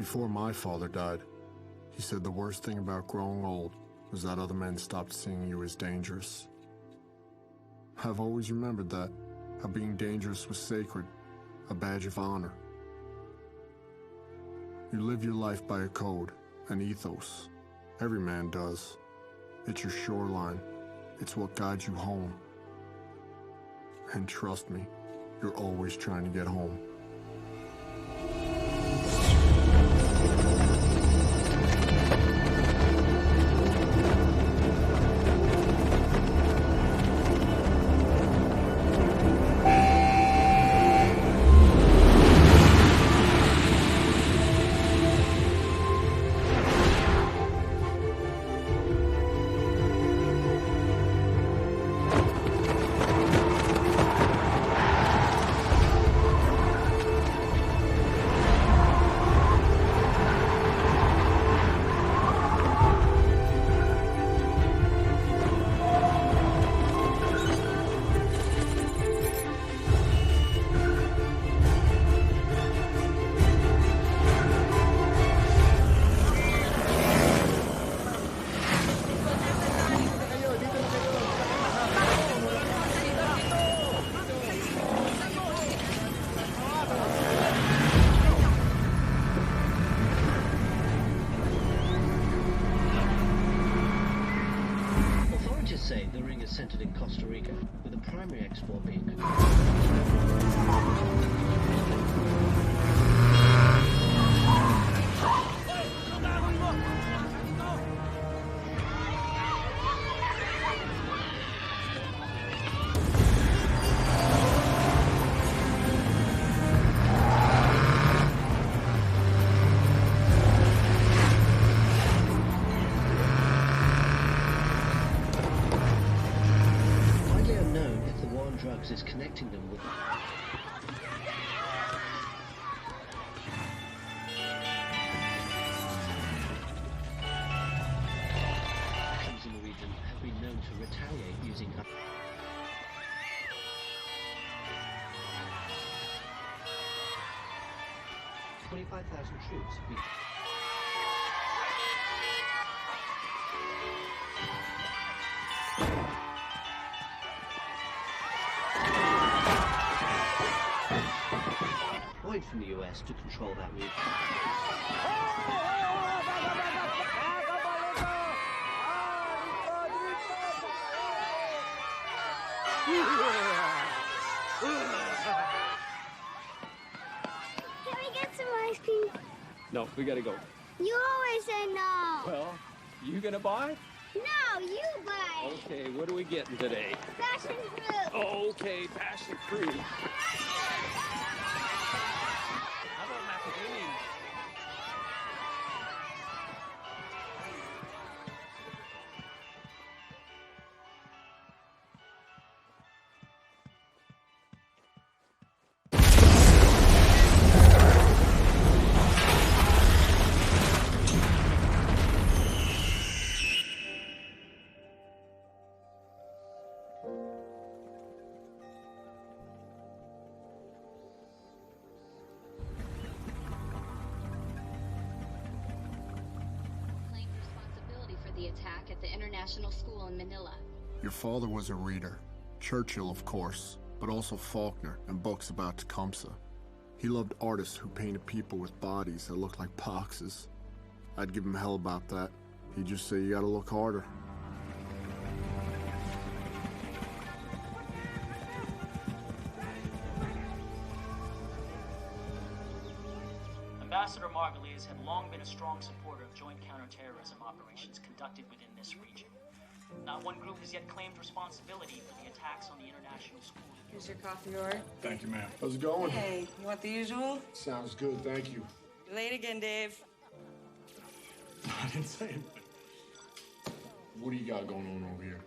Before my father died, he said the worst thing about growing old was that other men stopped seeing you as dangerous. I've always remembered that, how being dangerous was sacred, a badge of honor. You live your life by a code, an ethos. Every man does. It's your shoreline. It's what guides you home. And trust me, you're always trying to get home. Say the ring is centered in Costa Rica, with the primary export being is connecting them with in the region have been known to retaliate using 25,000 troops have been from the US to control that region. Can we get some ice cream? No, we gotta go. You always say no. Well, you gonna buy? No, you buy. Okay, what are we getting today? Passion fruit. Oh, okay, passion fruit. The attack at the international school in Manila. Your father was a reader. Churchill, of course, but also Faulkner and books about Tecumseh. He loved artists who painted people with bodies that looked like boxes. I'd give him hell about that. He'd just say you gotta look harder. Ambassador Margulies had long been a strong supporter of joint counterterrorism operations conducted within this region. Not one group has yet claimed responsibility for the attacks on the international school. Here's your coffee order. Thank you, ma'am. How's it going? Hey, you want the usual? Sounds good, thank you. You're late again, Dave. I didn't say anything. What do you got going on over here?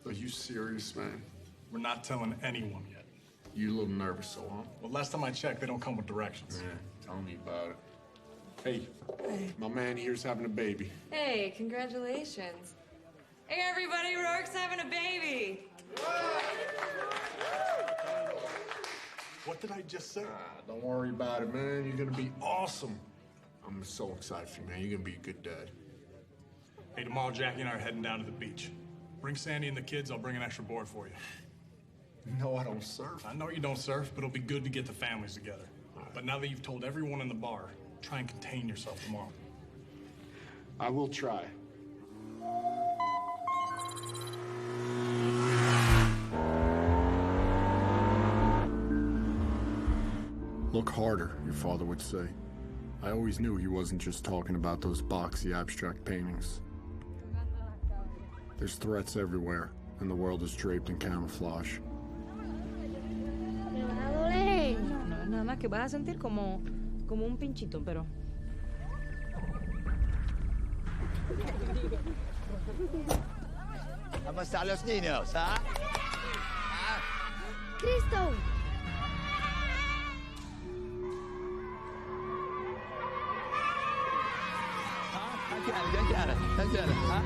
Are you serious, man? We're not telling anyone yet. You a little nervous, so, huh? Well, last time I checked, they don't come with directions. Yeah, tell me about it. Hey, my man here's having a baby. Hey, congratulations. Hey, everybody, Rourke's having a baby. What did I just say? Don't worry about it, man. You're gonna be awesome. I'm so excited for you, man. You're gonna be a good dad. Hey, tomorrow Jackie and I are heading down to the beach. Bring Sandy and the kids, I'll bring an extra board for you. No, I don't surf. I know you don't surf, but it'll be good to get the families together. But now that you've told everyone in the bar, try and contain yourself tomorrow. I will try. Look harder, your father would say. I always knew he wasn't just talking about those boxy abstract paintings. There's threats everywhere, and the world is draped in camouflage. No, nada más que vas a sentir como un pinchito, pero... ¿Cómo están los niños, ah? Cristo! Tangiere, ah?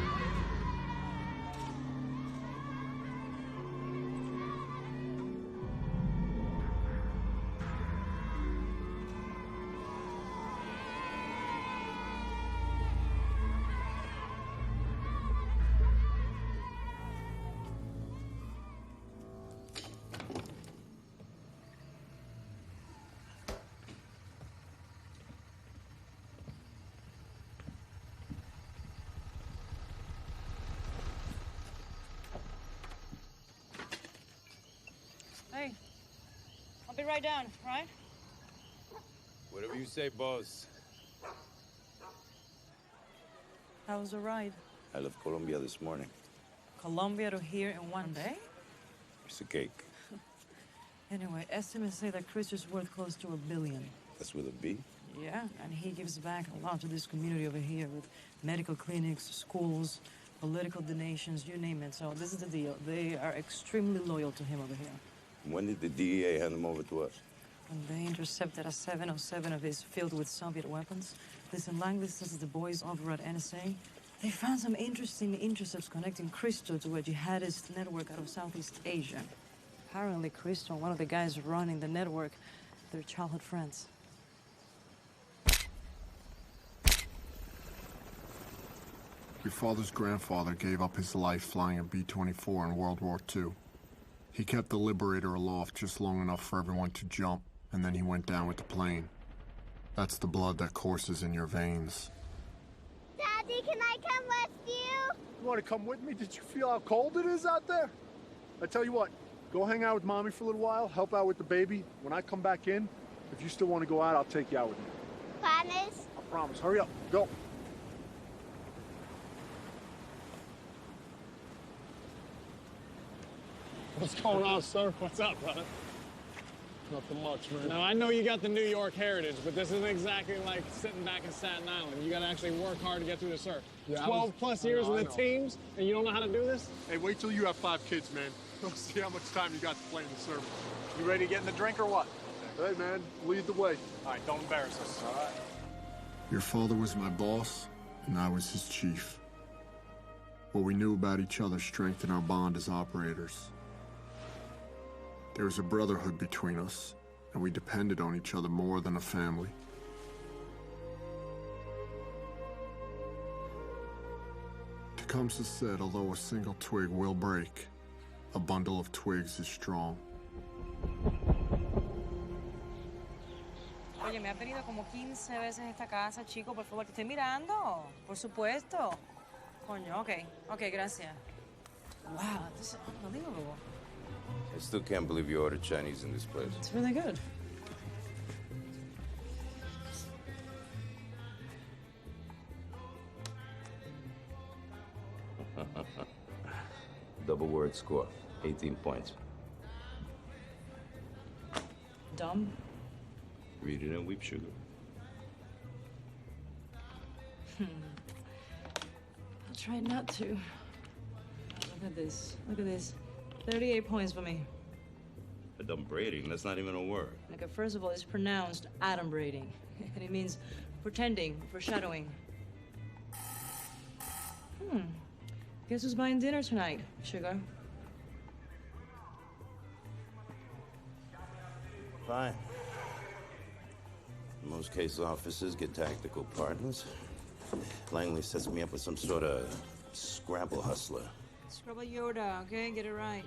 Hey, I'll be right down, right? Whatever you say, boss. How was the ride? I left Colombia this morning. Colombia to here in one day? It's a cake. Anyway, estimates say that Chris is worth close to $1 billion. That's with a B? Yeah, and he gives back a lot to this community over here with medical clinics, schools, political donations, you name it. So this is the deal. They are extremely loyal to him over here. When did the DEA hand them over to us? And they intercepted a 707 of his filled with Soviet weapons. Listen, Langley says the boys over at NSA, they found some interesting intercepts connecting Cristo to a jihadist network out of Southeast Asia. Apparently, Cristo and one of the guys running the network, they're childhood friends. Your father's grandfather gave up his life flying a B-24 in World War II. He kept the Liberator aloft just long enough for everyone to jump, and then he went down with the plane. That's the blood that courses in your veins. Daddy, can I come with you? You want to come with me? Did you feel how cold it is out there? I tell you what, go hang out with Mommy for a little while, help out with the baby. When I come back in, if you still want to go out, I'll take you out with me. Promise? I promise. Hurry up. Go. What's going on, sir? What's up, brother? Nothing much, man. Now, I know you got the New York heritage, but this isn't exactly like sitting back in Staten Island. You got to actually work hard to get through the surf. Yeah, 12 plus years in the teams, and you don't know how to do this? Hey, wait till you have 5 kids, man. We'll see how much time you got to play in the surf. You ready to get in the drink or what? Hey, man, lead the way. All right, don't embarrass us. All right. Your father was my boss, and I was his chief. What we knew about each other strengthened our bond as operators. There was a brotherhood between us, and we depended on each other more than a family. Tecumseh said, although a single twig will break, a bundle of twigs is strong. Oye, me has venido como 15 veces a esta casa, chico. Por favor, te estoy mirando. Por supuesto. Coño, ok, gracias. Wow, this is unbelievable. I still can't believe you ordered Chinese in this place. It's really good. Double word score, 18 points. Dumb? Read it and weep, sugar. I'll try not to. Look at this. Look at this. 38 points for me. Adumbrating, that's not even a word. Okay, first of all, it's pronounced adumbrating. And it means pretending, foreshadowing. Guess who's buying dinner tonight, sugar? fine. Most case officers get tactical partners. Langley sets me up with some sort of Scrabble hustler. Scrabble Yoda, okay? Get it right.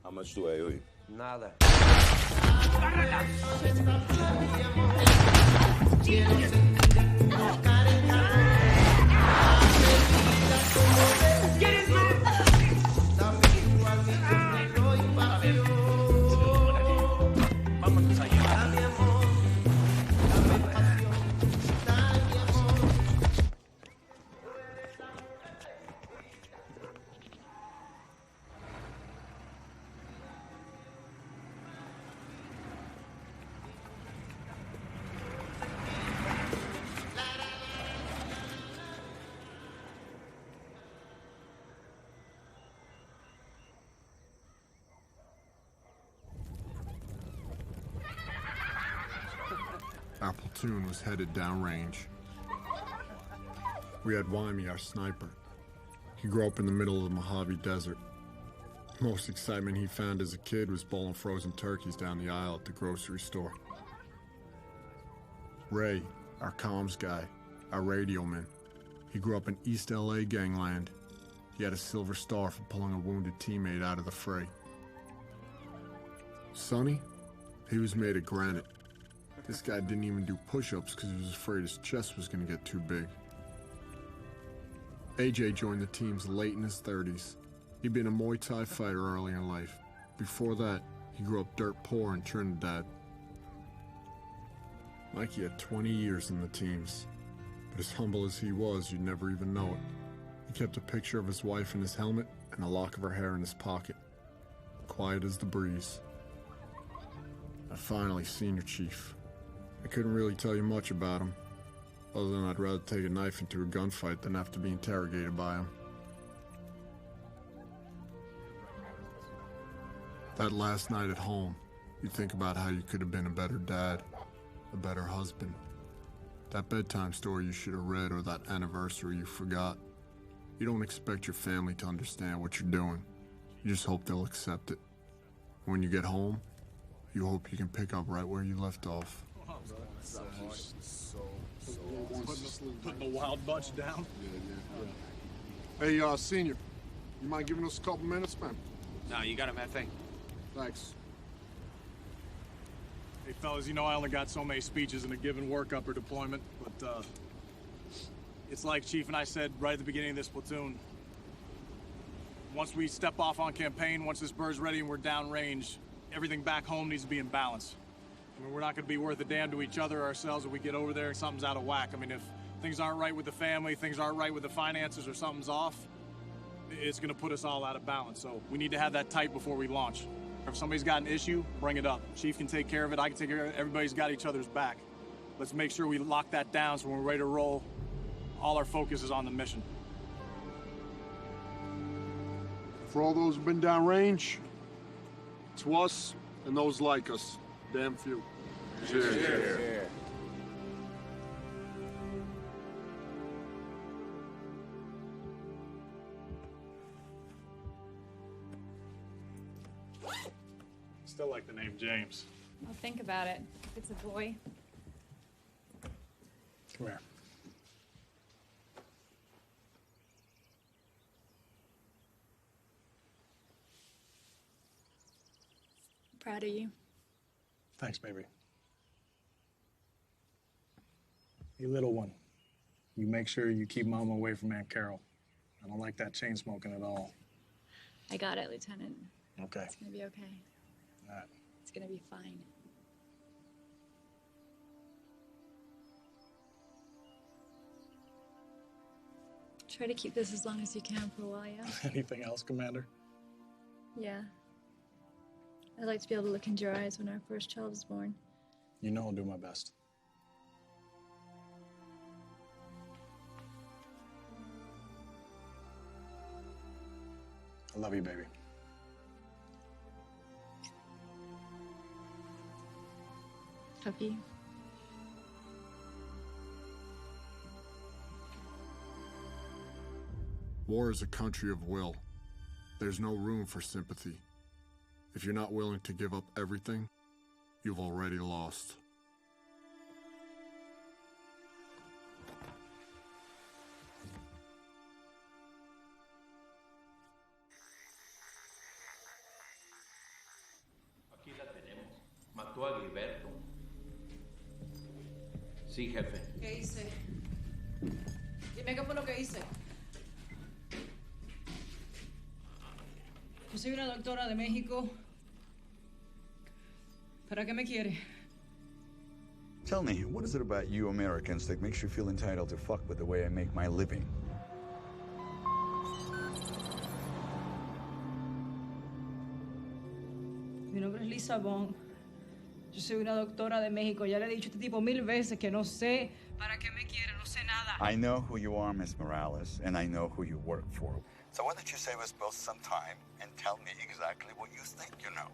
How much do I owe you? Nada. Our platoon was headed downrange. We had Wyme, our sniper. He grew up in the middle of the Mojave Desert. Most excitement he found as a kid was bowling frozen turkeys down the aisle at the grocery store. Ray, our comms guy, our radio man. He grew up in East LA gangland. He had a silver star for pulling a wounded teammate out of the fray. Sonny, he was made of granite. This guy didn't even do push-ups because he was afraid his chest was going to get too big. AJ joined the teams late in his 30s. He'd been a Muay Thai fighter early in life. Before that, he grew up dirt poor in Trinidad. Mikey had 20 years in the teams, but as humble as he was, you'd never even know it. He kept a picture of his wife in his helmet and a lock of her hair in his pocket, quiet as the breeze. And finally, Senior Chief. I couldn't really tell you much about him, other than I'd rather take a knife into a gunfight than have to be interrogated by him. That last night at home, you think about how you could have been a better dad, a better husband. That bedtime story you should have read or that anniversary you forgot. You don't expect your family to understand what you're doing. You just hope they'll accept it. When you get home, you hope you can pick up right where you left off. Putting the wild bunch down. Hey, Senior, you mind giving us a couple minutes, man? No, you got him, that thing. Thanks. Hey, fellas, you know I only got so many speeches in a given workup or deployment, but, it's like Chief and I said right at the beginning of this platoon. Once we step off on campaign, once this bird's ready and we're downrange, everything back home needs to be in balance. I mean, we're not going to be worth a damn to each other or ourselves if we get over there and something's out of whack. I mean, if things aren't right with the family, things aren't right with the finances, or something's off, it's going to put us all out of balance. So we need to have that tight before we launch. If somebody's got an issue, bring it up. Chief can take care of it. I can take care of it. Everybody's got each other's back. Let's make sure we lock that down so when we're ready to roll, all our focus is on the mission. For all those who've been downrange, to us and those like us, damn few. Cheers. Cheers. Still like the name James. Well, think about it. If it's a boy. Come here. Proud of you. Thanks, baby. Hey, little one, you make sure you keep Mama away from Aunt Carol. I don't like that chain smoking at all. I got it, Lieutenant. Okay. It's gonna be okay. All right. It's gonna be fine. Try to keep this as long as you can for a while, yeah? Anything else, Commander? Yeah. I'd like to be able to look into your eyes when our first child is born. You know I'll do my best. I love you, baby. Love you. War is a country of will. There's no room for sympathy. If you're not willing to give up everything, you've already lost. Aquí la tenemos. Mató a Gilberto. Sí, jefe. ¿Qué hice? Dime qué fue lo que hice. Yo soy una doctora de México. ¿Para qué me quiere? Tell me, what is it about you Americans that makes you feel entitled to fuck with the way I make my living? Mi nombre es Lisa Bond. Yo soy una doctora de México. Ya le he dicho a este tipo 1000 veces que no sé para qué me quiere, no sé nada. I know who you are, Miss Morales, and I know who you work for. So why don't you save us both some time and tell me exactly what you think you know?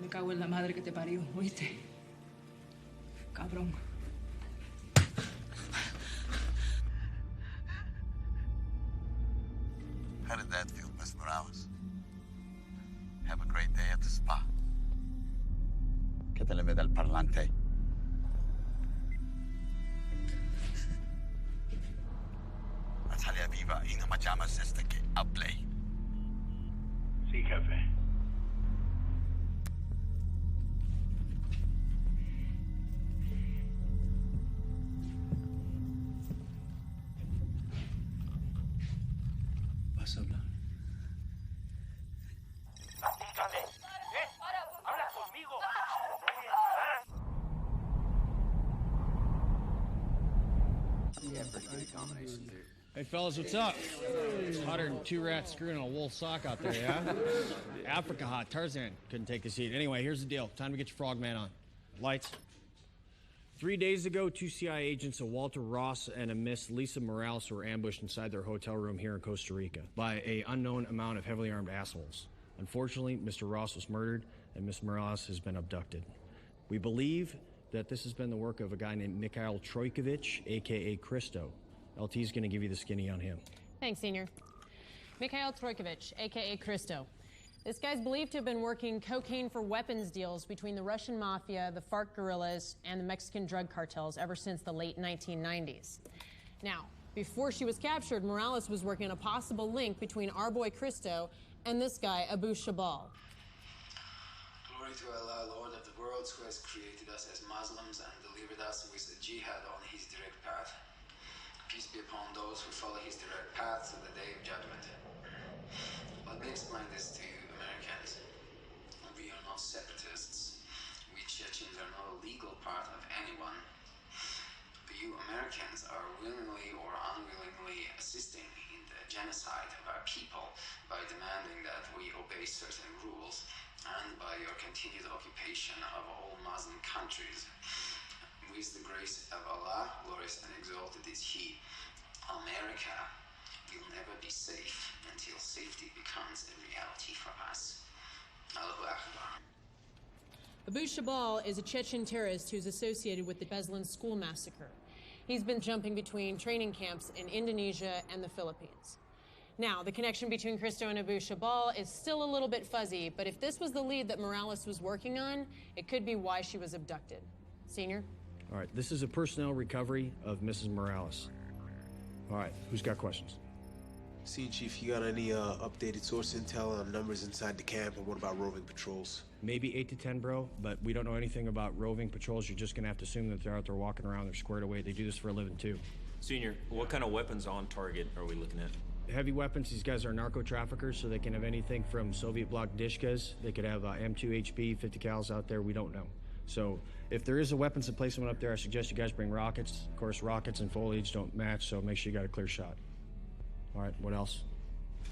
Me cago en la madre que te parió, ¿oíste? Cabrón. How did that feel, Miss Morales? Have a great day at the spa. ¿Qué te le mete al parlante? Natalia viva y no me llamas hasta que hable. Sí, jefe. ¿Vas a hablar? Apúntale. Habla conmigo. Hey fellas, what's up? It's hotter than 2 rats screwing on a wool sock out there, yeah? Africa hot. Tarzan couldn't take the heat. Anyway, here's the deal. Time to get your frogman on. Lights. 3 days ago, 2 CIA agents, a Walter Ross and a Miss Lisa Morales, were ambushed inside their hotel room here in Costa Rica by an unknown amount of heavily armed assholes. Unfortunately, Mr. Ross was murdered and Miss Morales has been abducted. We believe that this has been the work of a guy named Mikhail Trojkovic, a.k.a. Christo. LT's going to give you the skinny on him. Thanks, Senior. Mikhail Trojkovic, a.k.a. Christo. This guy's believed to have been working cocaine for weapons deals between the Russian mafia, the FARC guerrillas, and the Mexican drug cartels ever since the late 1990s. Now, before she was captured, Morales was working on a possible link between our boy Christo and this guy, Abu Shabal. Glory to Allah, Lord of the worlds, who has created us as Muslims and delivered us with a jihad on his direct path. Peace be upon those who follow his direct path to the day of judgment. Let me explain this to you, Americans. We are not separatists. We Chechens are not a legal part of anyone. But you Americans are willingly or unwillingly assisting in the genocide of our people by demanding that we obey certain rules and by your continued occupation of all Muslim countries. With the grace of Allah, glorious and exalted is He, America will never be safe until safety becomes a reality for us. Allahu Akbar. Abu Shabal is a Chechen terrorist who's associated with the Beslan school massacre. He's been jumping between training camps in Indonesia and the Philippines. Now, the connection between Christo and Abu Shabal is still a little bit fuzzy, but if this was the lead that Morales was working on, it could be why she was abducted. Senior? All right, this is a personnel recovery of Mrs. Morales. All right, who's got questions? Scene Chief, you got any updated source intel on numbers inside the camp, and what about roving patrols? Maybe 8 to 10, bro, but we don't know anything about roving patrols. You're just gonna have to assume that they're out there walking around, they're squared away. They do this for a living, too. Senior, what kind of weapons on target are we looking at? Heavy weapons. These guys are narco traffickers, so they can have anything from Soviet bloc dishkas. They could have M2 HB, 50 cals out there. We don't know. So if there is a weapons emplacement up there, I suggest you guys bring rockets. Of course, rockets and foliage don't match, so make sure you got a clear shot. All right, what else?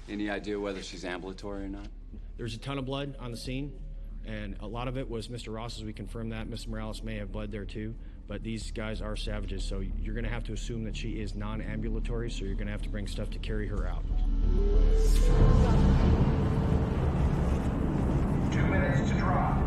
Any idea whether she's ambulatory or not? There's a ton of blood on the scene, and a lot of it was Mr. Ross's. We confirmed that. Miss Morales may have blood there too, but these guys are savages, so you're gonna have to assume that she is non-ambulatory, so you're gonna have to bring stuff to carry her out. 2 minutes to drop.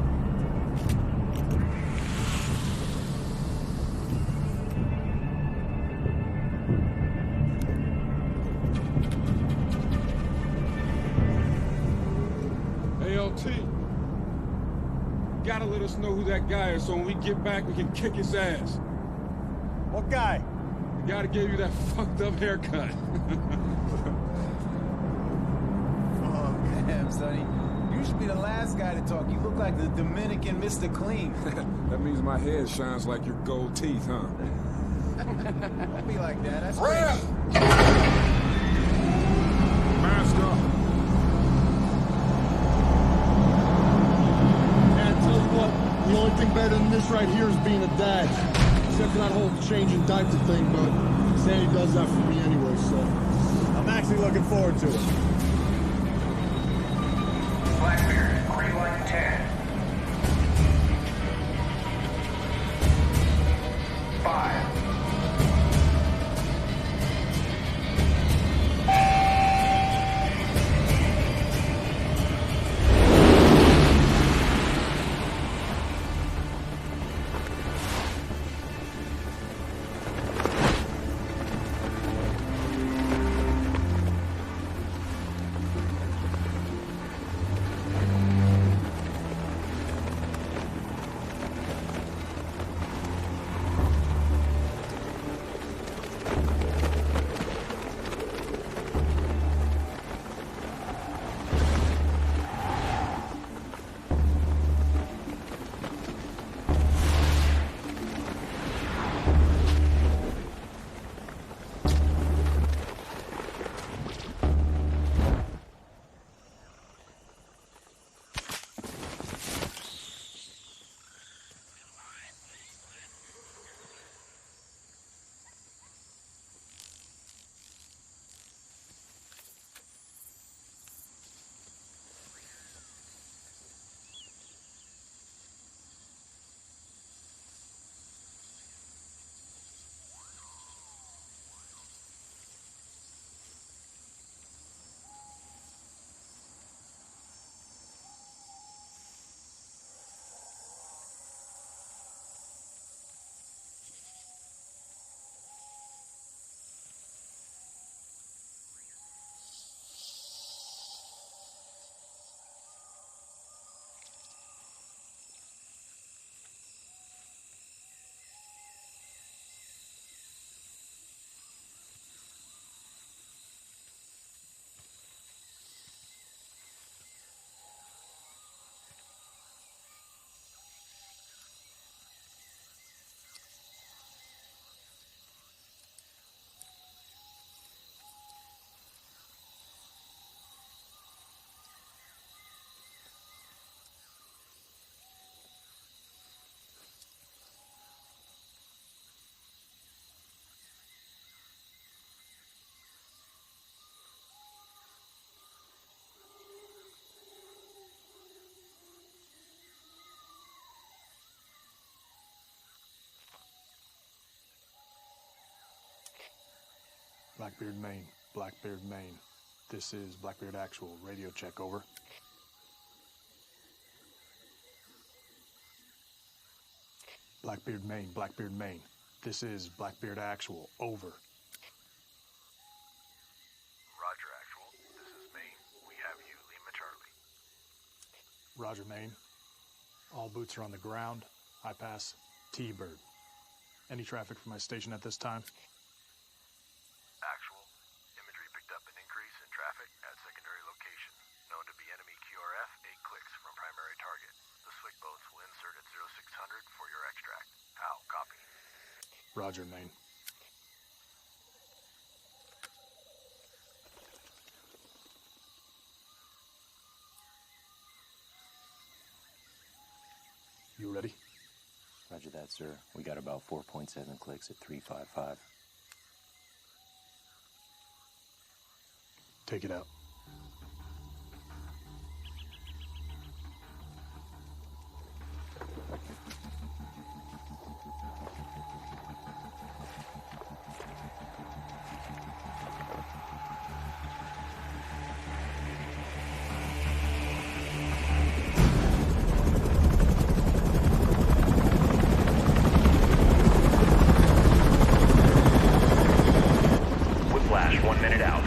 team. Gotta let us know who that guy is so when we get back, we can kick his ass. What guy? The guy that gave you that fucked up haircut. Oh, damn, Sonny. You should be the last guy to talk. You look like the Dominican Mr. Clean. That means my head shines like your gold teeth, huh? Don't be like that. That's Rap! great. Mask up. Man, I tell you what, the only thing better than this right here is being a dad. Except for that whole changing diaper thing, but Sandy does that for me anyway, so. I'm actually looking forward to it. Blackbeard, green light 10. 5. Blackbeard, Maine. Blackbeard, Maine. This is Blackbeard Actual. Radio check, over. Blackbeard, Maine. Blackbeard, Maine. This is Blackbeard Actual. Over. Roger, Actual. This is Maine. We have you. Lima Charlie. Roger, Maine. All boots are on the ground. I pass T-Bird. Any traffic from my station at this time? Actual. Imagery picked up an increase in traffic at secondary location. Known to be enemy QRF, 8 clicks from primary target. The SWIC boats will insert at 0600 for your extract. How? Copy. Roger, Maine. You ready? Roger that, sir. We got about 4.7 clicks at 355. Take it out. Whiplash, 1 minute out.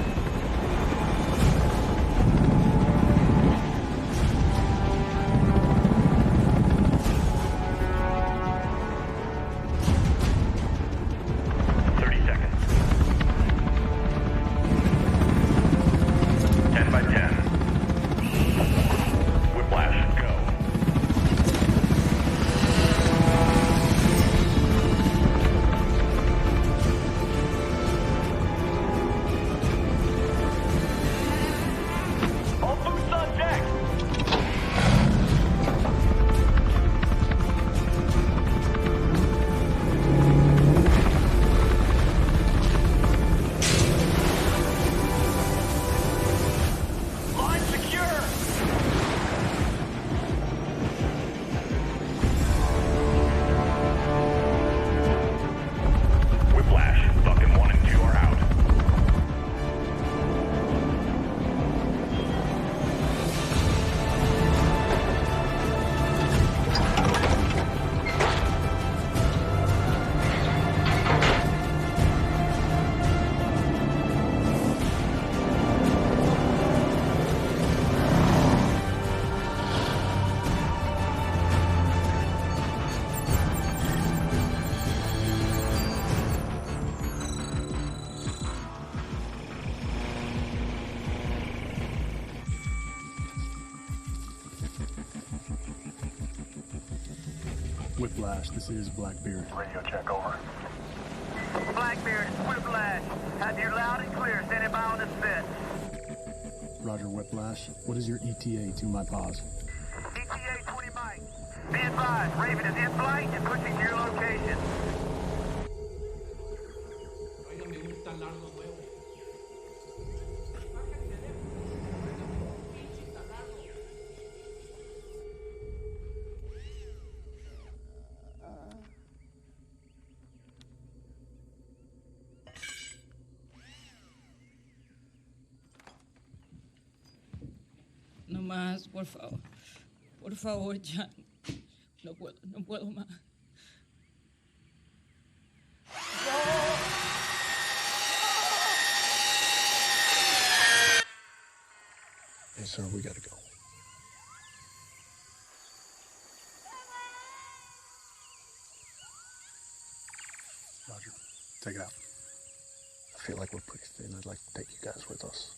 Whiplash, this is Blackbeard. Radio check, over. Blackbeard, it's Whiplash. Have you loud and clear. Standing by on this bit. Roger, Whiplash. What is your ETA to my pause? ETA 20 mic. Be advised, Raven is in flight and pushing to your location. No más, por favor. Por favor, ya. No puedo más. Hey, sir, we gotta go. Roger, take it out. I feel like we're pretty thin. I'd like to take you guys with us.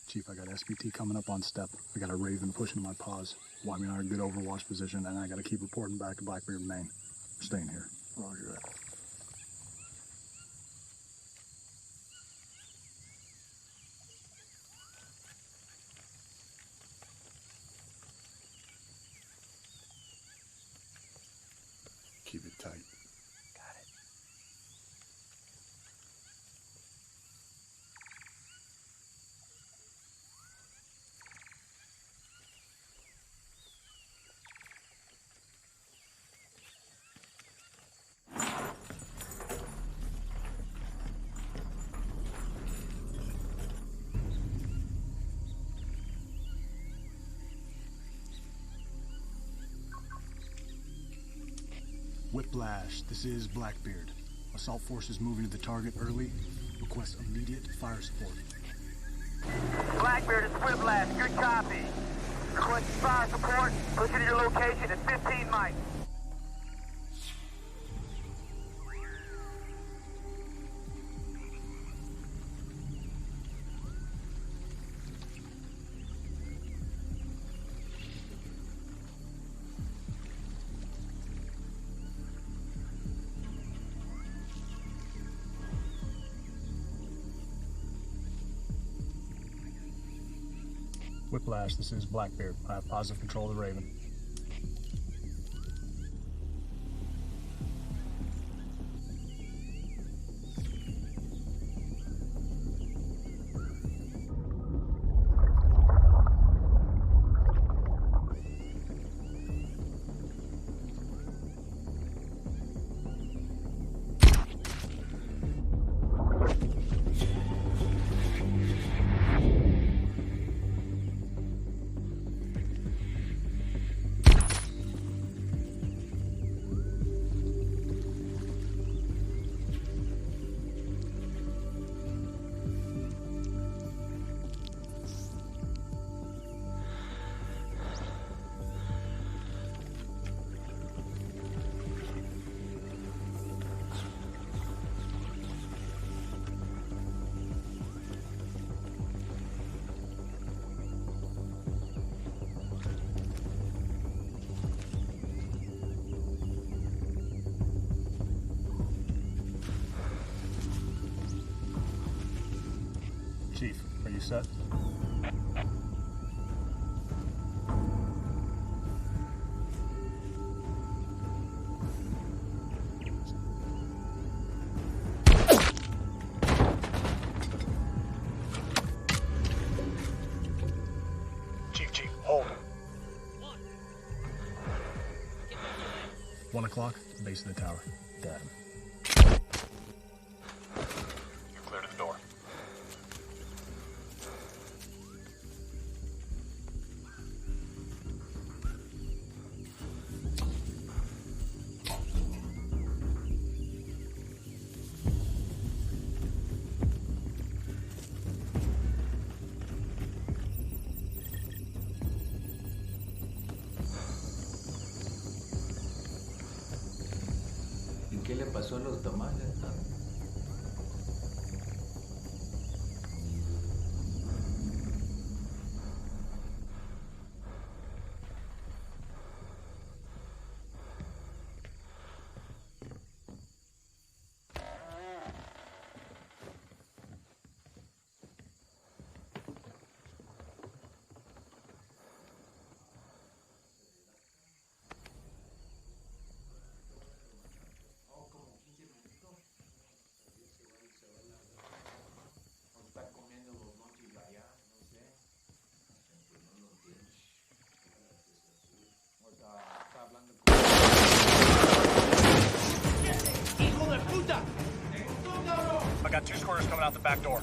Chief, I got SBT coming up on step. I got a Raven pushing my paws. Wyman and I are a good overwatch position, and I gotta keep reporting back to Blackbeard, Maine. We're staying here. Roger that. Keep it tight. Whiplash, this is Blackbeard. Assault forces moving to the target early. Request immediate fire support. Blackbeard is Whiplash. Good copy. Requesting fire support. Pushing to your location at 15 mic. Whiplash, this is Blackbeard. I have positive control of the Raven. Chief, are you set? Chief, hold. 1 o'clock, base of the tower. Got him. You're clear to the door. ¿Qué le pasó a los tamales? got 2 squares coming out the back door.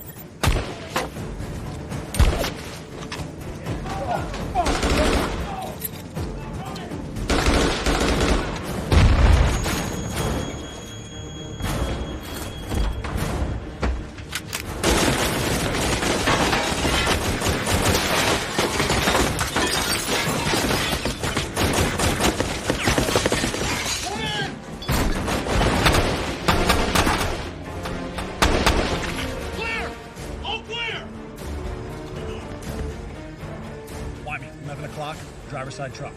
Driver's side truck.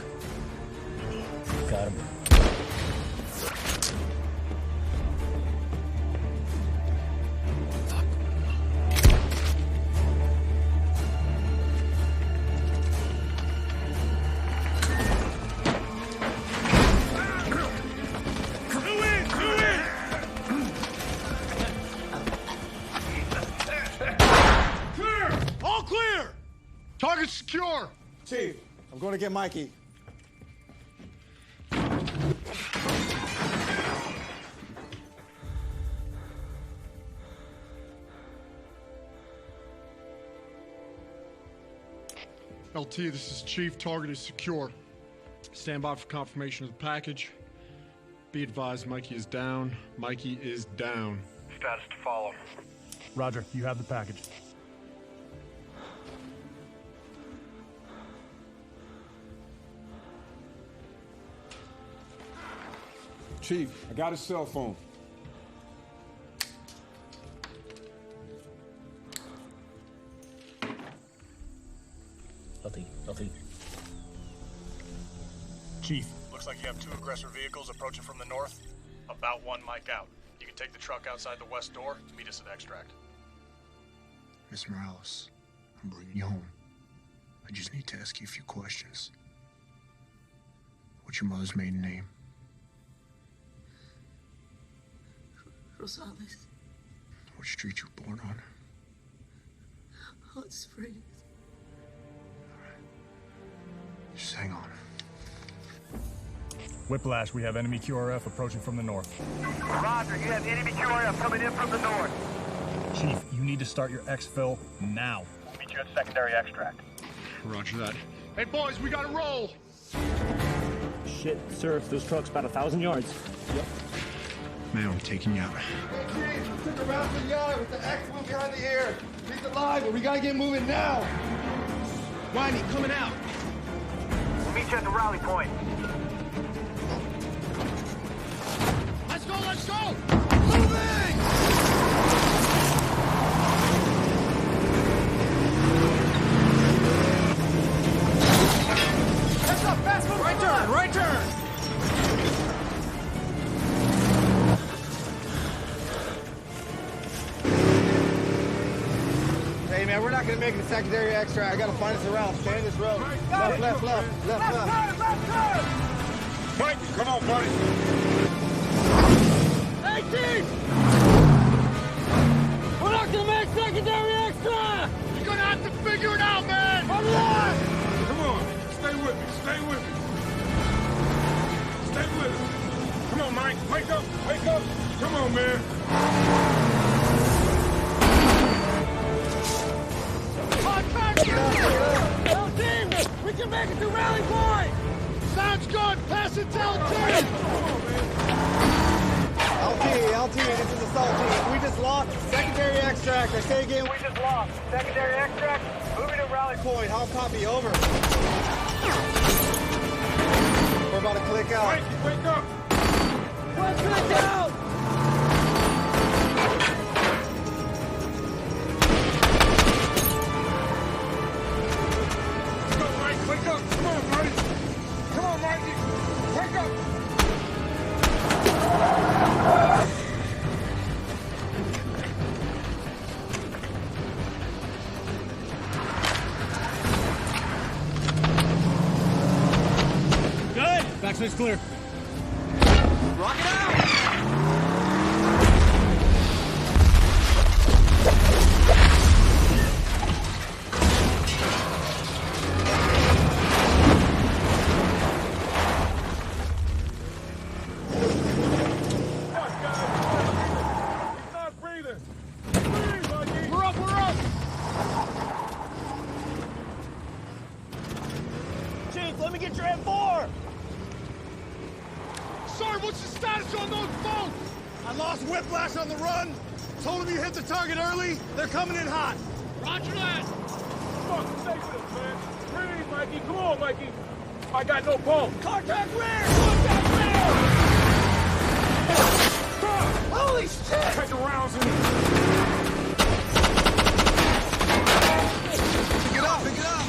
Got him. Clear! All clear! Target secure! Chief, I'm going to get Mikey. LT, this is Chief. Target is secure. Stand by for confirmation of the package. Be advised, Mikey is down. Mikey is down. Status to follow. Roger, you have the package. Chief, I got his cell phone. LT. Chief, looks like you have 2 aggressor vehicles approaching from the north. About 1 mic out. You can take the truck outside the west door. Meet us at extract. Miss Morales, I'm bringing you home. I just need to ask you a few questions. What's your mother's maiden name? Rosales. What street you were born on? Hot Springs. Just hang on. Whiplash, we have enemy QRF approaching from the north. Roger, you have enemy QRF coming in from the north. Chief, you need to start your exfil now. Meet you at secondary extract. Roger that. Hey, boys, we gotta roll! Shit, sir, those trucks about 1,000 yards. Yep. Man, I'm taking you out. Hey, Chief, took a round to the yard with the X-Wing behind the ear. He's alive, but we gotta get moving now. Whitey, coming out. We'll meet you at the rally point. Let's go, let's go! Moving! Heads up, fast move! Right turn, right turn! Hey, man, we're not gonna make it to secondary extract. I gotta find us a route. Stay in this road. Left. Mike, come on, buddy. Hey, Chief! We're not gonna make secondary extract! You're gonna have to figure it out, man! Come on! Come on, stay with me, stay with me. Stay with us. Come on, Mike, wake up, wake up. Come on, man. We can make it to rally point! Sounds good, pass it to LT. LT, this is Assault Team. We just lost secondary extract. I say again, we just lost secondary extract. Moving to rally point. How copy? Over. We're about to click out. Wake up. We're click out! Wake up! Come on, Marty! Come on, Marty! Wake up! Good! Backside's clear. Rock it out! What's the status on those boats? I lost Whiplash on the run. Told him you hit the target early. They're coming in hot. Roger that. Fuck, stay with us, man. Breathe, Mikey. Come on, Mikey. I got no boat. Contact rear! Contact rear! Holy shit! Take the rounds in. Pick it up, pick it up!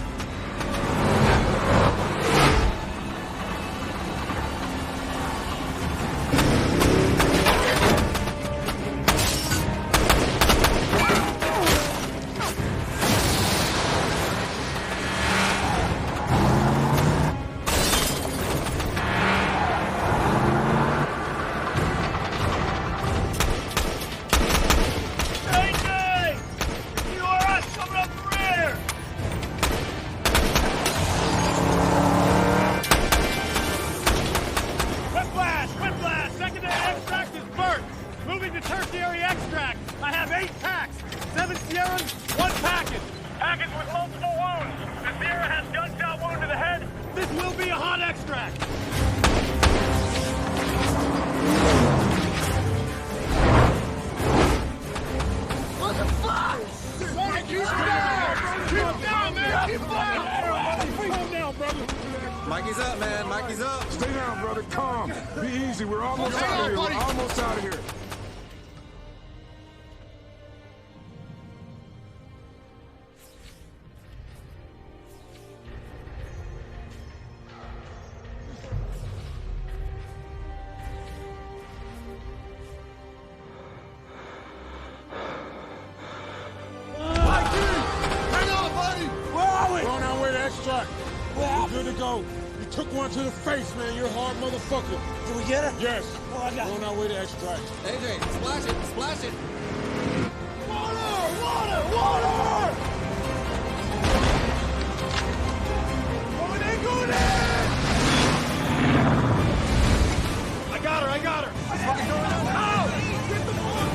Mikey's up, man. Mikey's up. Stay down, brother. Calm. Be easy. We're almost out of here. We're almost out of here. Good to go. You took one to the face, man. You're a hard motherfucker. Did we get it? Yes. Oh, I got it. We're on our way to extract. AJ, splash it, splash it. Water! Water! Water! Oh, they going in! I got her, I got her. I fucking going out. Out! Get the fuck out!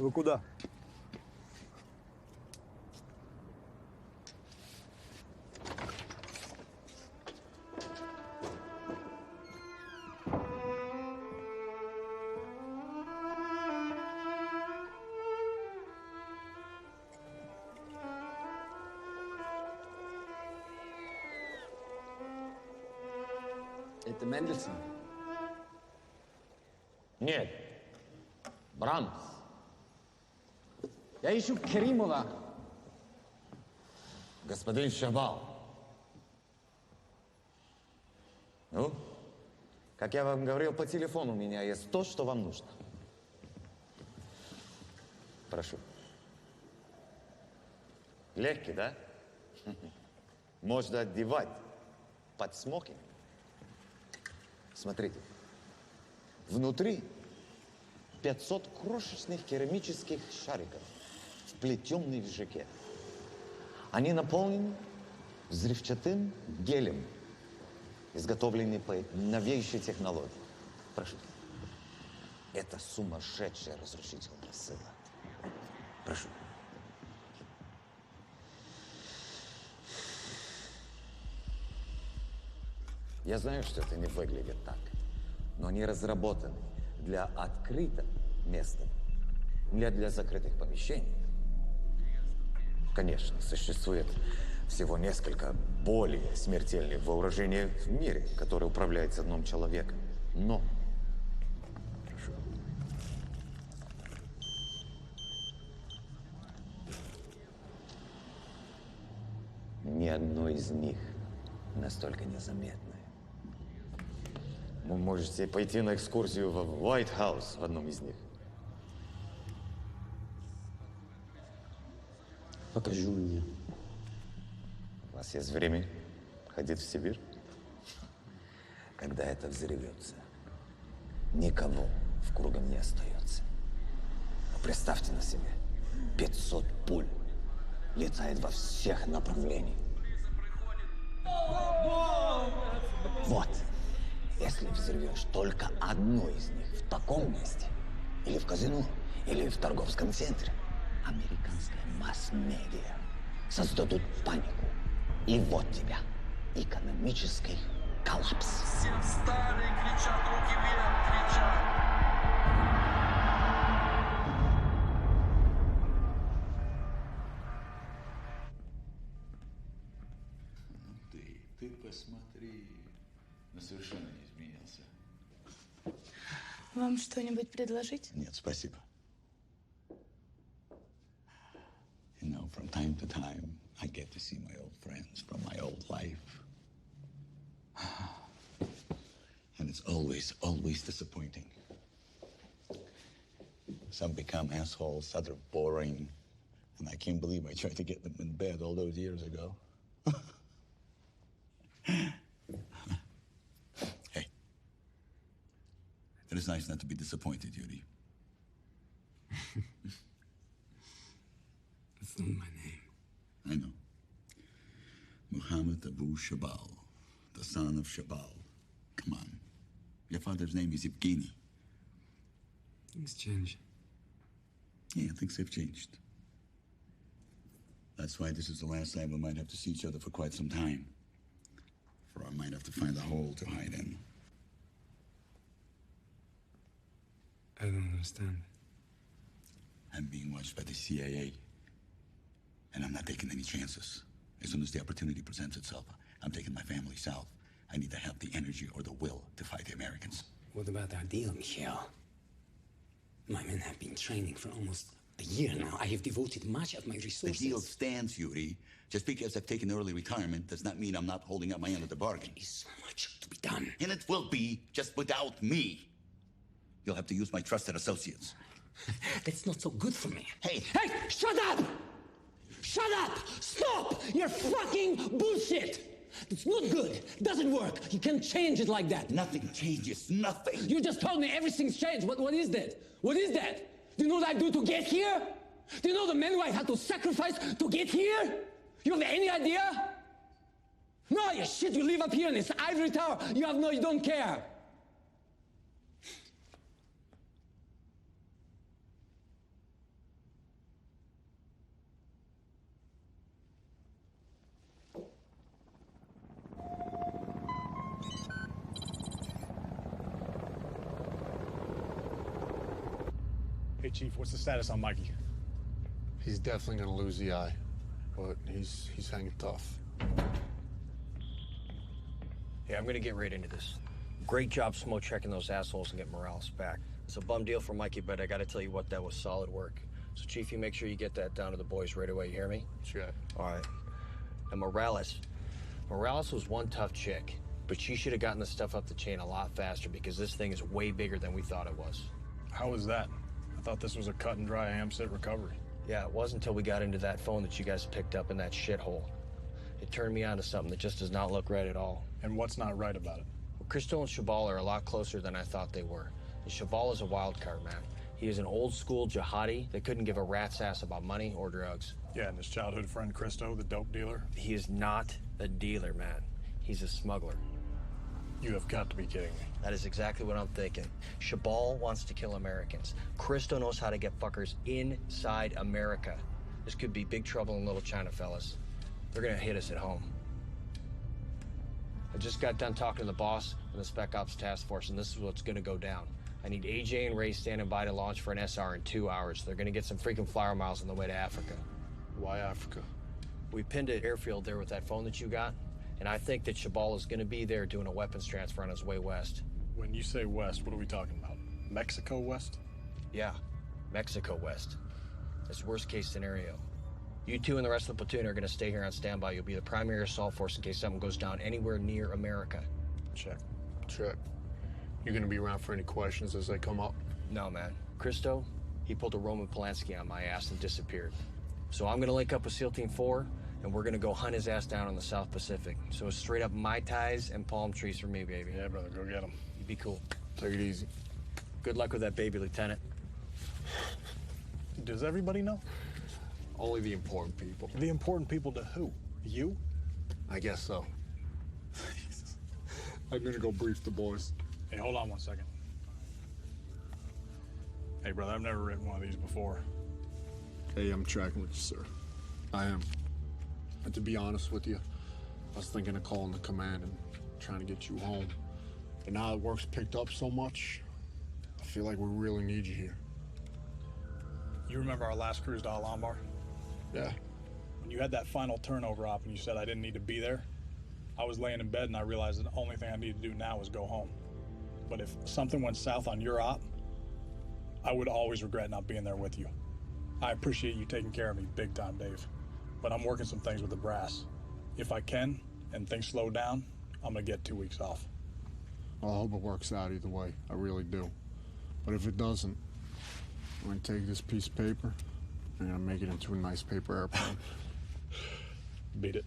Вы куда? Это Мендельсон? Нет. Брамс. Я ищу Керимова. Господин Шабал. Ну, как я вам говорил по телефону, у меня есть то, что вам нужно. Прошу. Легкий, да? Можно одевать под смокинг. Смотрите. Внутри 500 крошечных керамических шариков, вплетенных в жакет. Они наполнены взрывчатым гелем, изготовленный по новейшей технологии. Прошу. Это сумасшедшая разрушительная сила. Прошу. Я знаю, что это не выглядит так, но они разработаны для открытого места, не для закрытых помещений. Конечно, существует всего несколько более смертельных вооружений в мире, которые управляются одним человеком. Но, прошу, ни одно из них настолько незаметное. Вы можете пойти на экскурсию в White House в одном из них. Покажи мне. У вас есть время ходить в Сибирь? Когда это взорвется, никого в кругом не остается. Но представьте на себе, 500 пуль летает во всех направлениях. Вот. Если взорвешь только одно из них в таком месте, или в казино, или в торговском центре, американская масс-медиа создадут панику. И вот тебя. Экономический коллапс. Все встали, кричат, руки вверх, кричат. Ты посмотри. Но совершенно не изменился. Вам что-нибудь предложить? Нет, спасибо. You know, from time to time, I get to see my old friends from my old life. And it's always, always disappointing. Some become assholes, others boring. And I can't believe I tried to get them in bed all those years ago. Hey. It is nice not to be disappointed, Yuri. That's not my name. I know. Muhammad Abu Shabal, the son of Shabal. Come on. Your father's name is Evgeny. Things change. Yeah, things have changed. That's why this is the last time we might have to see each other for quite some time. Or I might have to find a hole to hide in. I don't understand. I'm being watched by the CIA. And I'm not taking any chances. As soon as the opportunity presents itself, I'm taking my family south. I need to have the energy or the will to fight the Americans. What about our deal, Michael? My men have been training for almost a year now. I have devoted much of my resources. The deal stands, Yuri. Just because I've taken early retirement does not mean I'm not holding up my end of the bargain. There is so much to be done. And it will be, just without me. You'll have to use my trusted associates. That's not so good for me. Hey! Hey! Shut up! Shut up! Stop! You're fucking bullshit! It's not good. It doesn't work. You can't change it like that. Nothing changes. Nothing. You just told me everything's changed. What is that? What is that? Do you know what I do to get here? Do you know the men who I had to sacrifice to get here? You have any idea? No, you shit. You live up here in this ivory tower. You don't care. Chief, what's the status on Mikey? He's definitely gonna lose the eye, but he's hanging tough. Yeah, I'm gonna get right into this. Great job smoke checking those assholes and get Morales back. It's a bum deal for Mikey, but I gotta tell you what, that was solid work. So Chief, you make sure you get that down to the boys right away, you hear me? Sure. All right. And Morales was one tough chick, but she should have gotten the stuff up the chain a lot faster because this thing is way bigger than we thought it was. How was that? I thought this was a cut and dry ham-sit recovery. Yeah, it wasn't until we got into that phone that you guys picked up in that shithole. It turned me on to something that just does not look right at all. And what's not right about it? Well, Cristo and Chabal are a lot closer than I thought they were. And Chabal is a wild card, man. He is an old-school jihadi that couldn't give a rat's ass about money or drugs. Yeah, and his childhood friend Cristo, the dope dealer? He is not a dealer, man. He's a smuggler. You have got to be kidding me. That is exactly what I'm thinking. Chabal wants to kill Americans. Cristo knows how to get fuckers inside America. This could be big trouble in Little China, fellas. They're gonna hit us at home. I just got done talking to the boss of the Spec Ops Task Force, and this is what's gonna go down. I need AJ and Ray standing by to launch for an SR in 2 hours. They're gonna get some freaking flyer miles on the way to Africa. Why Africa? We pinned an airfield there with that phone that you got, and I think that Chabal is gonna be there doing a weapons transfer on his way west. When you say west, what are we talking about? Mexico west? Yeah, Mexico west. That's worst case scenario. You two and the rest of the platoon are gonna stay here on standby. You'll be the primary assault force in case something goes down anywhere near America. Check. Check. You gonna be around for any questions as they come up? No, man. Cristo, he pulled a Roman Polanski on my ass and disappeared. So I'm gonna link up with SEAL Team 4, and we're gonna go hunt his ass down in the South Pacific. So it's straight up Mai Tais and palm trees for me, baby. Yeah, brother, go get him. You be cool. Take it easy. Good luck with that baby, Lieutenant. Does everybody know? Only the important people. The important people to who? You? I guess so. I'm gonna go brief the boys. Hey, hold on 1 second. Hey, brother, I've never written one of these before. Hey, I'm tracking with you, sir. I am. And to be honest with you, I was thinking of calling the command and trying to get you home. But now that work's picked up so much, I feel like we really need you here. You remember our last cruise to Al-Anbar? Yeah. When you had that final turnover op and you said I didn't need to be there, I was laying in bed and I realized that the only thing I needed to do now was go home. But if something went south on your op, I would always regret not being there with you. I appreciate you taking care of me big time, Dave. But I'm working some things with the brass. If I can, and things slow down, I'm gonna get 2 weeks off. Well, I hope it works out either way. I really do. But if it doesn't, I'm gonna take this piece of paper and I'm gonna make it into a nice paper airplane. Beat it.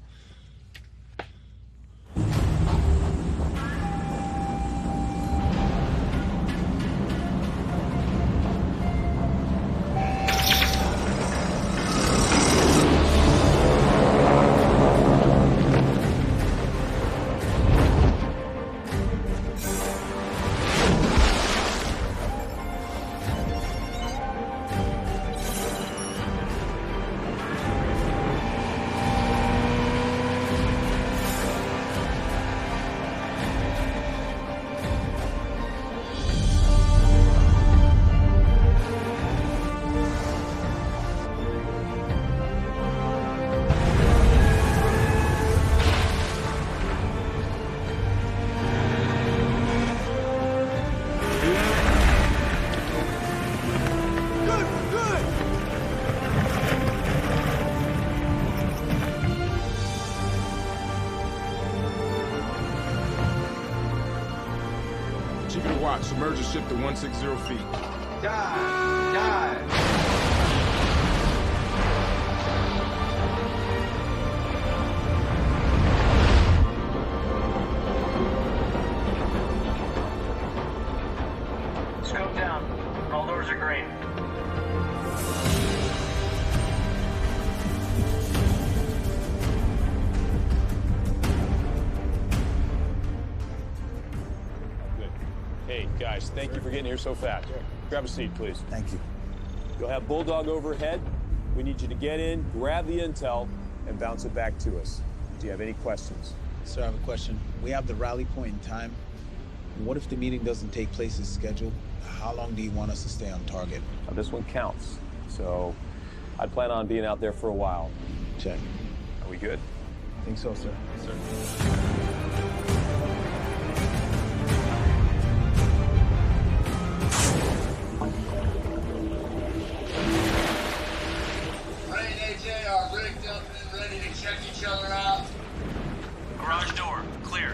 Submerge the ship to 160 feet. Dive! Dive! Scope down. All doors are green. Hey, guys, thank you for getting here so fast. Grab a seat, please. Thank you. You'll have Bulldog overhead. We need you to get in, grab the intel, and bounce it back to us. Do you have any questions? Sir, I have a question. We have the rally point in time. What if the meeting doesn't take place as scheduled? How long do you want us to stay on target? This one counts, so I'd plan on being out there for a while. Check. Are we good? I think so, sir. Yes, sir. Ray and AJ are rigged up and ready to check each other out. Garage door, clear.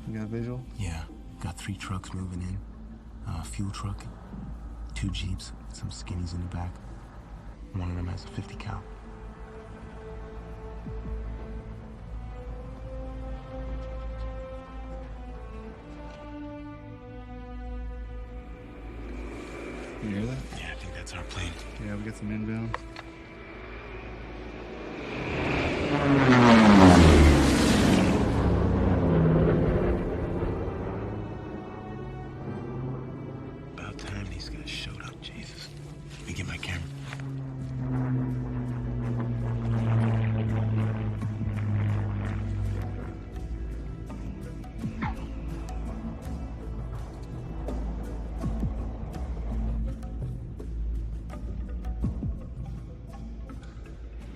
You got a visual? Yeah, got 3 trucks moving in. A fuel truck, 2 Jeeps, some skinnies in the back. One of them has a 50 cal. You hear that? Yeah, I think that's our plane. Yeah, we got some inbound. About time these guys showed up, Jesus. Let me get my camera.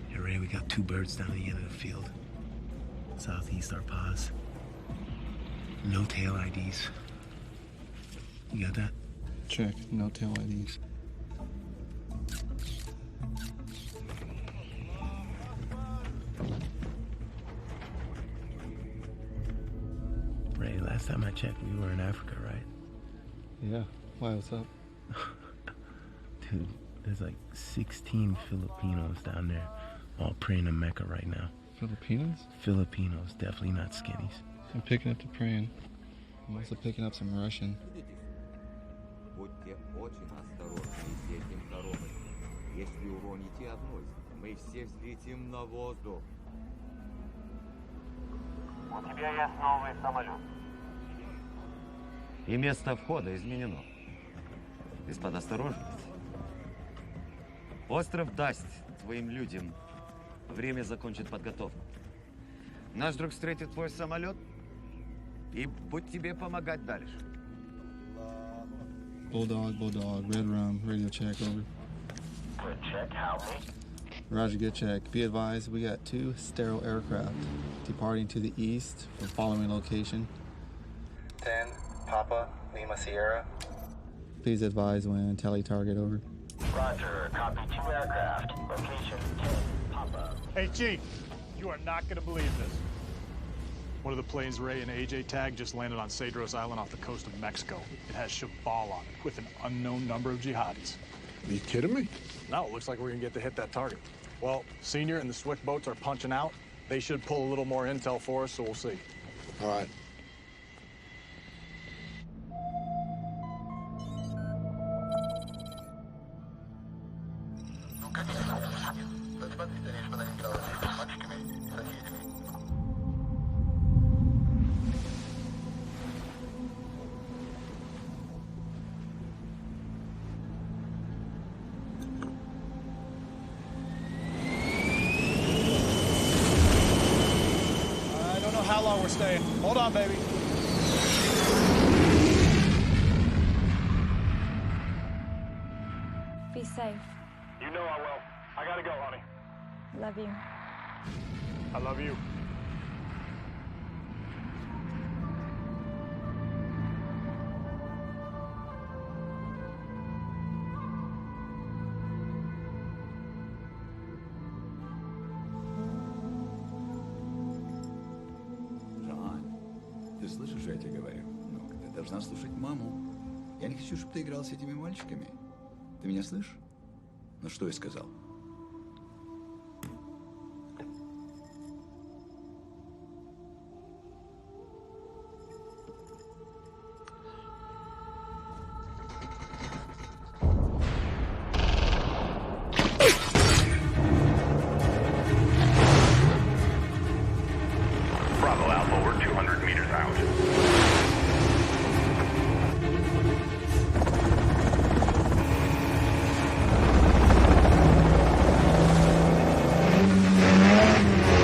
Hey, Ray, we got 2 birds down the end of the field. Southeast our pause. No tail IDs. You got that? Check. No tail IDs. Ray, last time I checked, we were in Africa, right? Yeah. Why? What's up? Dude, there's like 16 Filipinos down there, all praying to Mecca right now. Filipinos? Filipinos, definitely not skinnies. I'm picking up the praying. I'm also picking up some Russian. Будьте очень осторожны с этим коробой. Если уроните одну из них, мы все взлетим на воздух. У тебя есть новый самолет. И место входа изменено. Господа, осторожность. Остров даст твоим людям время закончить подготовку. Наш друг встретит твой самолет и будет тебе помогать дальше. Bulldog, Red Rum, radio check, over. Good check, how many? Roger, good check. Be advised, we got 2 sterile aircraft departing to the east for following location. 10, Papa, Lima Sierra. Please advise when tally target, over. Roger, copy 2 aircraft. Location 10, Papa. Hey, Chief, you are not going to believe this. One of the planes Ray and AJ tagged just landed on Cedros Island off the coast of Mexico. It has Shabal on it with an unknown number of jihadis. Are you kidding me? Now it looks like we're going to get to hit that target. Well, Senior and the Swift boats are punching out. They should pull a little more intel for us, so we'll see. All right. I don't know how long we're staying. Hold on, baby. safe. You know I will. I gotta go, honey. Love you. I love you. Ты слышишь, что я тебе говорю? Ну, ты должна слушать маму. Я не хочу, чтобы ты играл с этими мальчиками. Ты меня слышишь? Ну, что я сказал? Bravo Alpha, we're 200 meters out.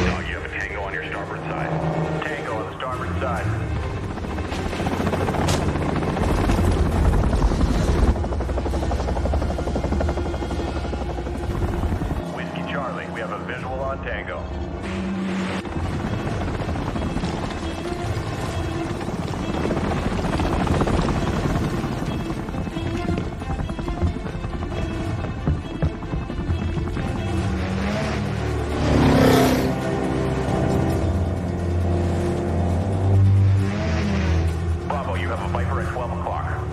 Dog, you have a tango on your starboard side. Tango on the starboard side. Whiskey Charlie, we have a visual on Tango. Bravo, you have a Viper at 12 o'clock.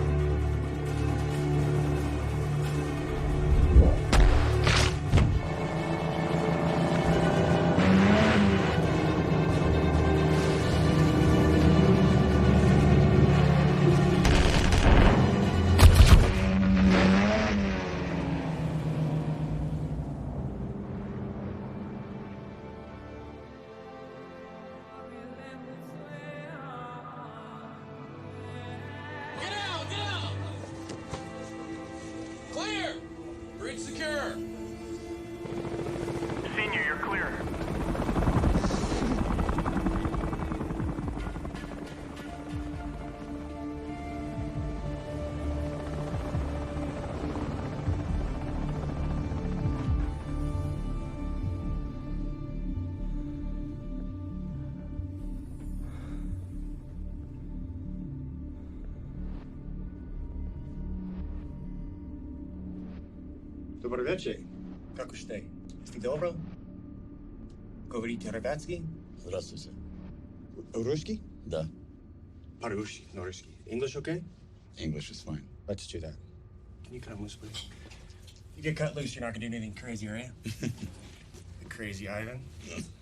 Get out! Get out! Clear! Bridge secure! Senior, you're clear. Добрый вечер. Как уж ты? Ты добро? Говорите ребятский? Здравствуйте. Русский? Да. По-русски, no русский. English okay? English is fine. Let's do that. Can you cut loose, please? You get cut loose, you're not gonna do anything crazy, are you? Crazy Ivan,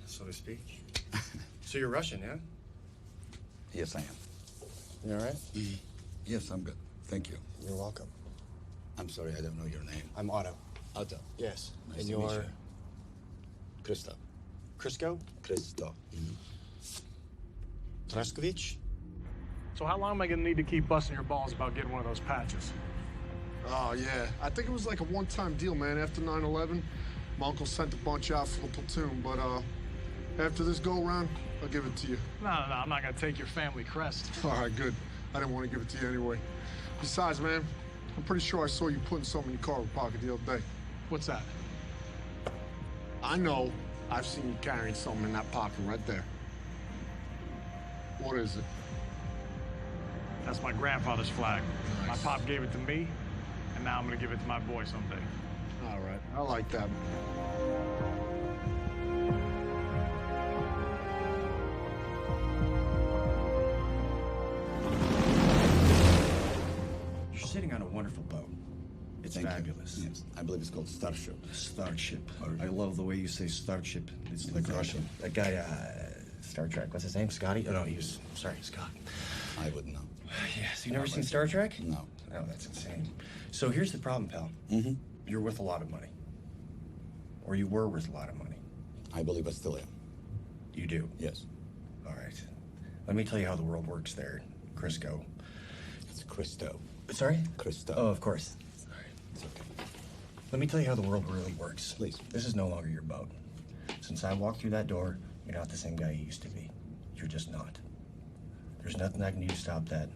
so to speak. So you're Russian, yeah? Yes, I am. You all right? Yes, I'm good. Thank you. You're welcome. I'm sorry, I don't know your name. I'm Otto. Otto. Yes. Nice And to meet you're you. Christo. Crisco? Christo. Traskovich? So how long am I gonna need to keep busting your balls about getting one of those patches? Oh, yeah. I think it was like a one-time deal, man. After 9/11, my uncle sent a bunch out for the platoon, but after this go-around, I'll give it to you. No, I'm not gonna take your family crest. All right, good. I didn't want to give it to you anyway. Besides, man, I'm pretty sure I saw you putting something in your cargo pocket the other day. What's that? I know. I've seen you carrying something in that pocket right there. What is it? That's my grandfather's flag. My pop gave it to me, and now I'm gonna give it to my boy someday. All right, I like that. You're sitting on a wonderful boat. It's Thank you. fabulous. Yes, I believe it's called Starship. Starship. I love the way you say Starship. It's like Russian. That guy, Star Trek. What's his name? Scotty? Oh, no, sorry, Scott. I wouldn't know. Yes. You've never seen Star Trek? No. Oh, that's insane. So here's the problem, pal. Mm-hmm. You're worth a lot of money. Or you were worth a lot of money. I believe I still am. You do? Yes. All right. Let me tell you how the world works there, Crisco. It's Christo. Sorry? Christo. Oh, of course. Sorry. It's okay. Let me tell you how the world really works. Please. This is no longer your boat. Since I walked through that door, you're not the same guy you used to be. You're just not. There's nothing I can do to stop that.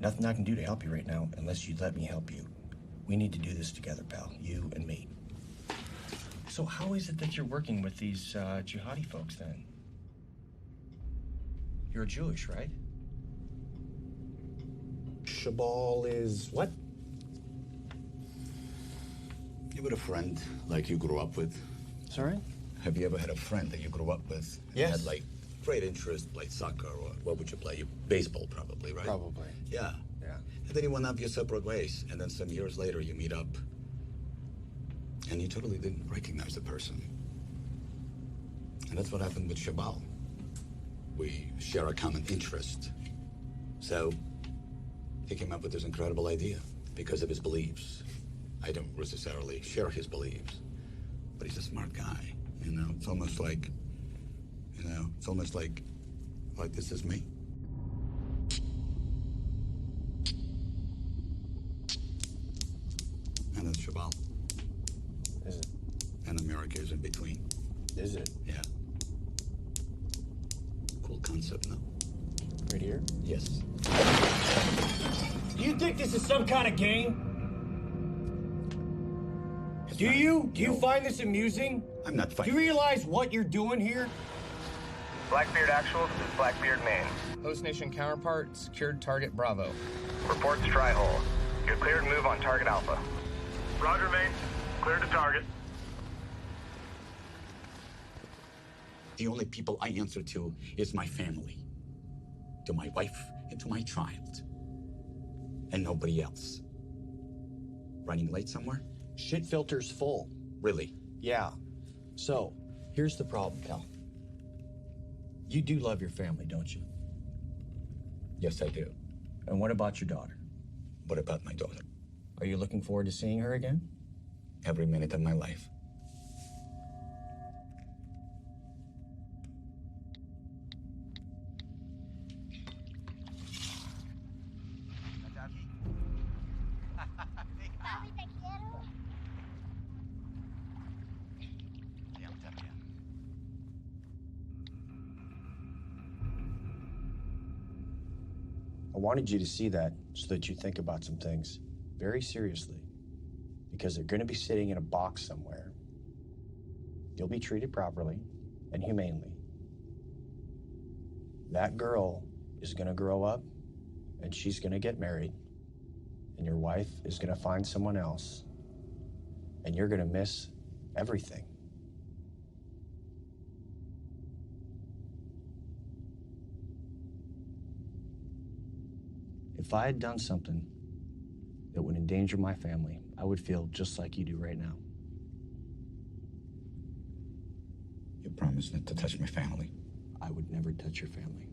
Nothing I can do to help you right now unless you let me help you. We need to do this together, pal. You and me. So how is it that you're working with these jihadi folks, then? You're Jewish, right? Shabal is what? You had a friend like you grew up with? Sorry? Have you ever had a friend that you grew up with? Yes. You had, like, great interest, played soccer, or what would you play? Baseball, probably, right? Probably. Yeah. Yeah. And then you went up your separate ways, and then some years later you meet up, and you totally didn't recognize the person. And that's what happened with Shabal. We share a common interest. So he came up with this incredible idea because of his beliefs. I don't necessarily share his beliefs, but he's a smart guy, you know? It's almost like, like this is me. And that's Shabal. Is it? And America is in between. Is it? Yeah. Cool concept, no? Right here? Yes. Do you think this is some kind of game? Do you find this amusing? I'm not Do fighting. you realize what you're doing here? Blackbeard Actual, this is Blackbeard Maine. Host Nation counterpart, secured target Bravo. Reports Tri-Hole. You're cleared to move on target Alpha. Roger, Maine. Cleared to target. The only people I answer to is my family. To my wife and to my child. And nobody else. Running late somewhere? Shit filter's full. Really? Yeah. So, here's the problem, pal. You do love your family, don't you? Yes, I do. And what about your daughter? What about my daughter? Are you looking forward to seeing her again? Every minute of my life. I wanted you to see that so that you think about some things very seriously. Because they're going to be sitting in a box somewhere. You'll be treated properly and humanely. That girl is going to grow up and she's going to get married. And your wife is going to find someone else. And you're going to miss everything. If I had done something that would endanger my family, I would feel just like you do right now. You promised not to touch my family. I would never touch your family.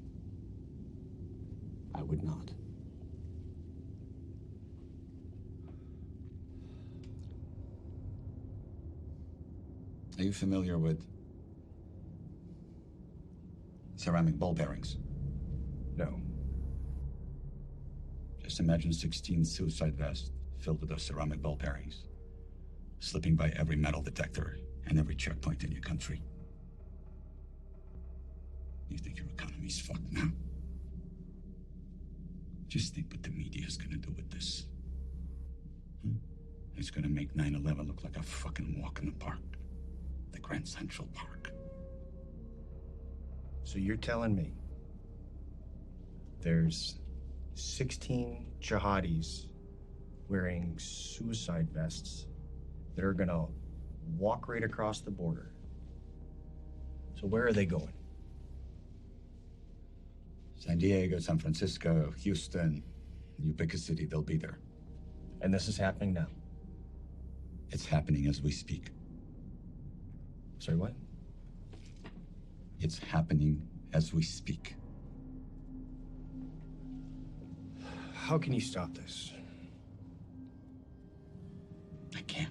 I would not. Are you familiar with ceramic ball bearings? No. Just imagine 16 suicide vests filled with those ceramic ball bearings, slipping by every metal detector and every checkpoint in your country. You think your economy's fucked now? Just think what the media's gonna do with this. It's gonna make 9/11 look like a fucking walk in the park. The Grand Central Park. So you're telling me there's 16 jihadis wearing suicide vests that are gonna walk right across the border. So where are they going? San Diego, San Francisco, Houston, you pick a city, they'll be there. And this is happening now? It's happening as we speak. Sorry, what? It's happening as we speak. How can you stop this? I can't.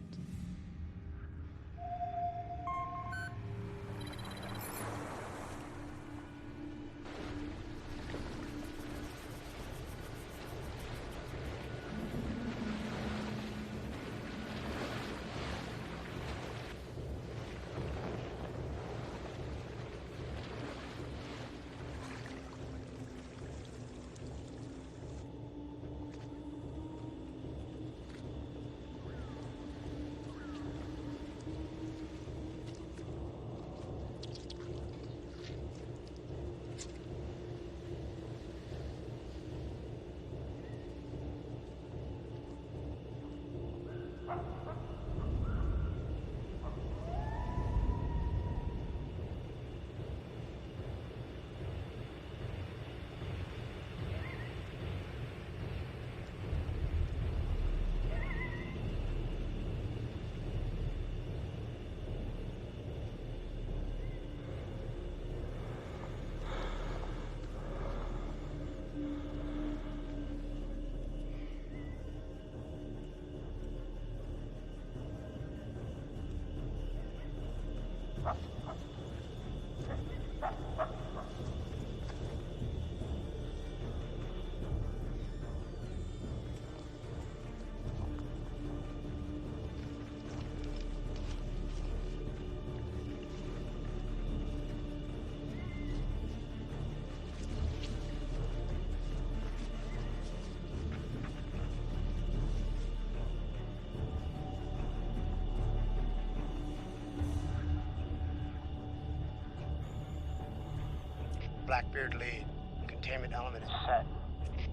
Blackbeard lead. Containment element is set.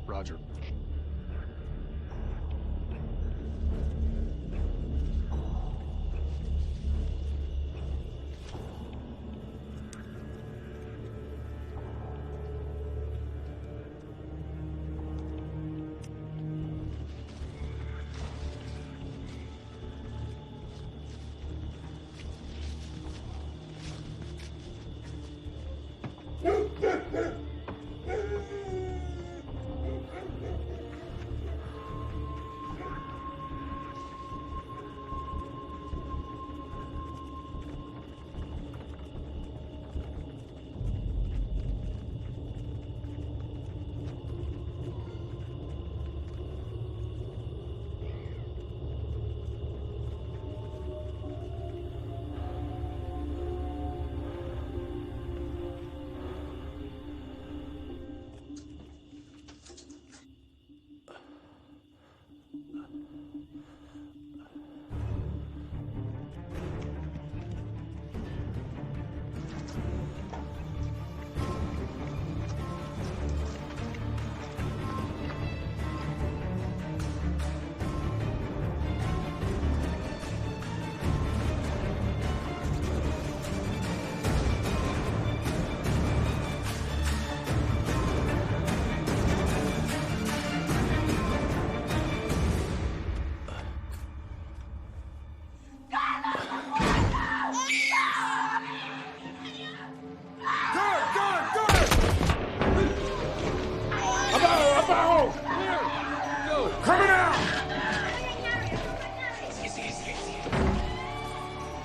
Roger.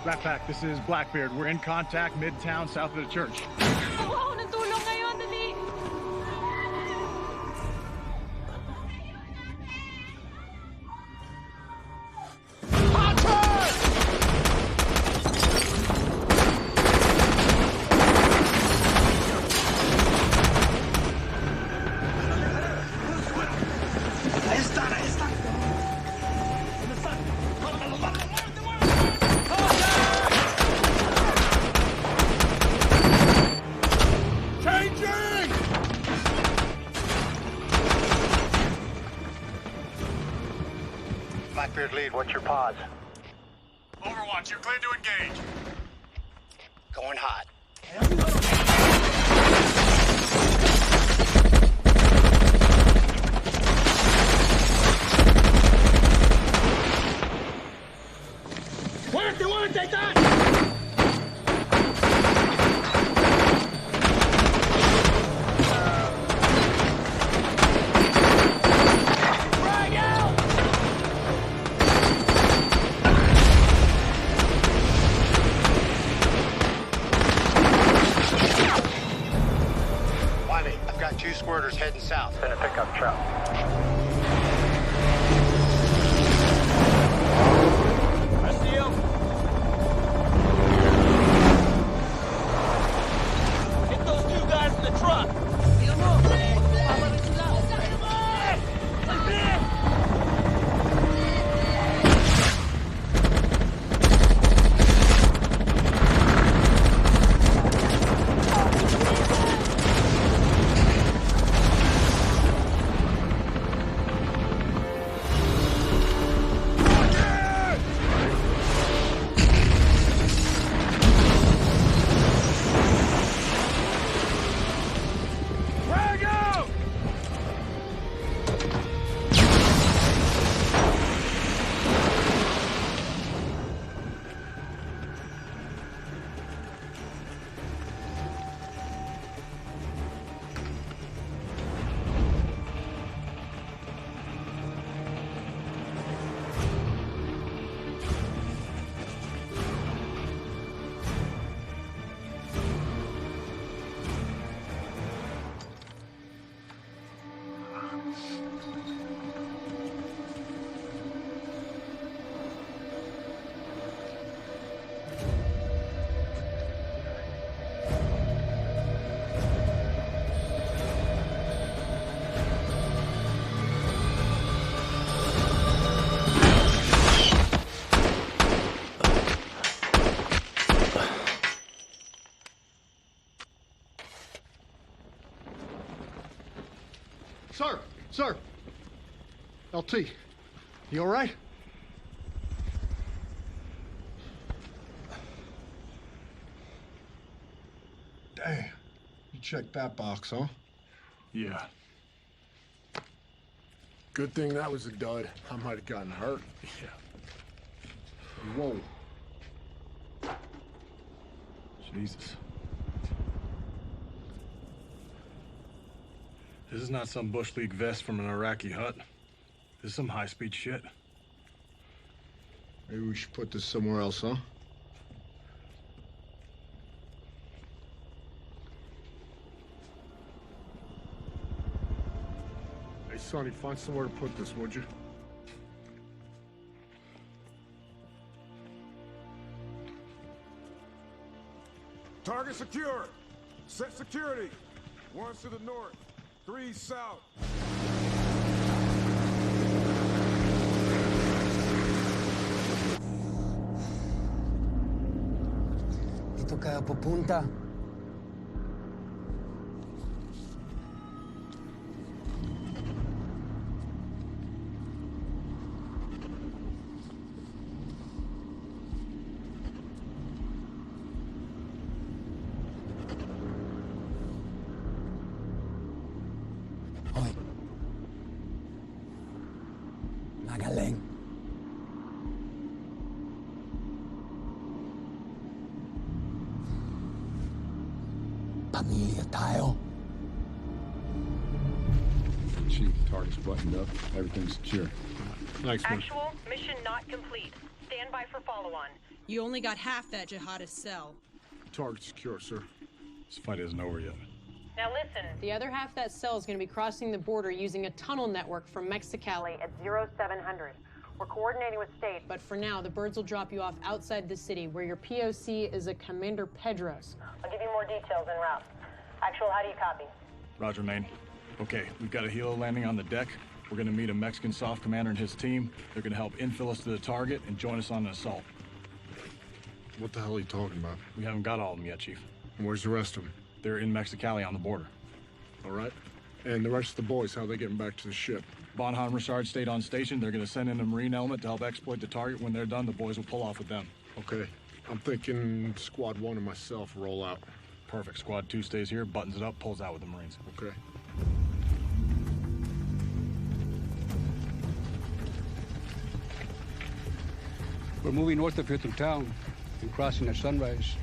Backpack, this is Blackbeard. We're in contact midtown south of the church. Blackbeard lead, what's your pause? Overwatch, you're clear to engage. Going hot. ¡Muerte, ¡Tan! Two squirters heading south. Send a pickup truck. I see him. Hit those two guys in the truck. Sir! Sir! LT, you all right? Damn. You checked that box, huh? Yeah. Good thing that was a dud. I might have gotten hurt. Yeah. Whoa. Jesus. This is not some Bush League vest from an Iraqi hut. This is some high-speed shit. Maybe we should put this somewhere else, huh? Hey, Sonny, find somewhere to put this, would you? Target secure. Set security. 1 to the north, 3 south. Dito kayo pupunta? Magaling. Pamilya tayo. Chief, target's buttoned up. Everything's secure. Thanks, man. Actual, mission not complete. Stand by for follow-on. You only got half that jihadist cell. Target secure, sir. This fight isn't over yet. Now listen, the other half of that cell is going to be crossing the border using a tunnel network from Mexicali at 0700. We're coordinating with state, but for now, the birds will drop you off outside the city, where your POC is a Commander Pedros. I'll give you more details en route. Actual, how do you copy? Roger, Maine. Okay, we've got a helo landing on the deck. We're gonna meet a Mexican soft commander and his team. They're gonna help infill us to the target and join us on an assault. What the hell are you talking about? We haven't got all of them yet, Chief. And where's the rest of them? They're in Mexicali on the border. All right. And the rest of the boys, how are they getting back to the ship? Bonham Richard stayed on station. They're gonna send in a Marine element to help exploit the target. When they're done, the boys will pull off with them. Okay. I'm thinking Squad 1 and myself roll out. Perfect. Squad 2 stays here, buttons it up, pulls out with the Marines. Okay. We're moving north of here through town and crossing at sunrise.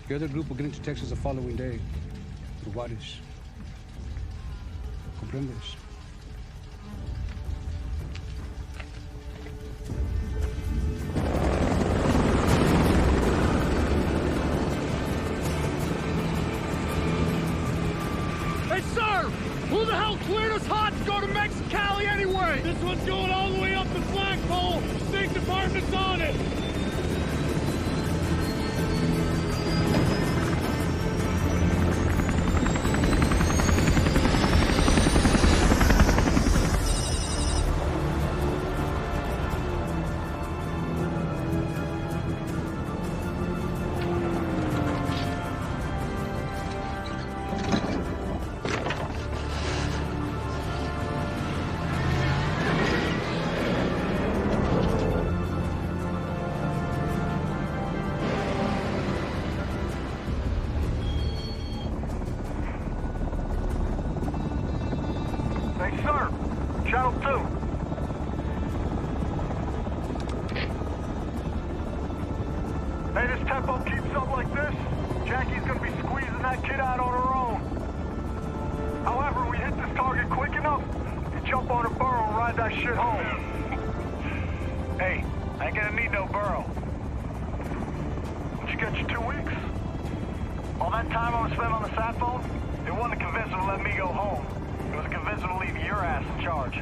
The other group will get into Texas the following day. To Juarez. ¿Comprendes? Hey, sir! Who the hell cleared us hot to go to Mexicali anyway? This one's going all the way up the flagpole. State Department's on it. Hey, sir! Channel 2. Hey, this tempo keeps up like this, Jackie's gonna be squeezing that kid out on her own. However, we hit this target quick enough, you jump on a burro and ride that shit home. Hey, I ain't gonna need no burro. What you got you 2 weeks? All that time I was spent on the sat phone, it wasn't to convince them to let me go home. It was to convince them to leave your ass in charge.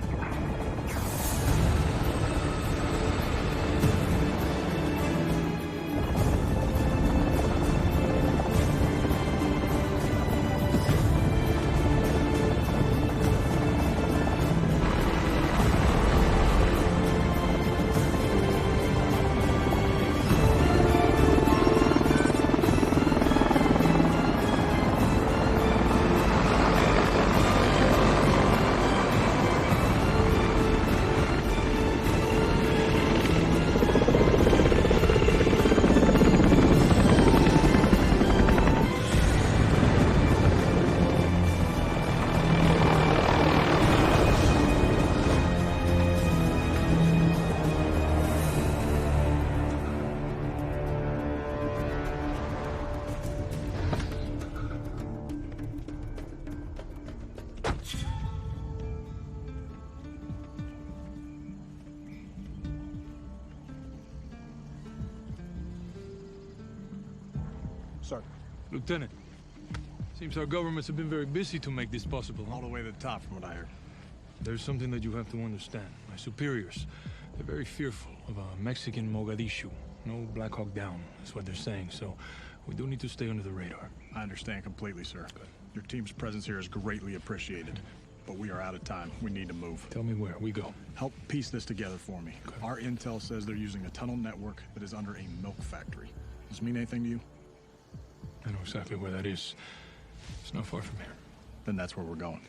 Sir. Lieutenant, seems our governments have been very busy to make this possible. All the way to the top, from what I heard. There's something that you have to understand. My superiors, they're very fearful of a Mexican Mogadishu. No Black Hawk down, is what they're saying, so we do need to stay under the radar. I understand completely, sir. Good. Your team's presence here is greatly appreciated. But we are out of time. We need to move. Tell me where. We go. Help piece this together for me. Okay. Our intel says they're using a tunnel network that is under a milk factory. Does this mean anything to you? I know exactly where that is. It's not far from here. Then that's where we're going.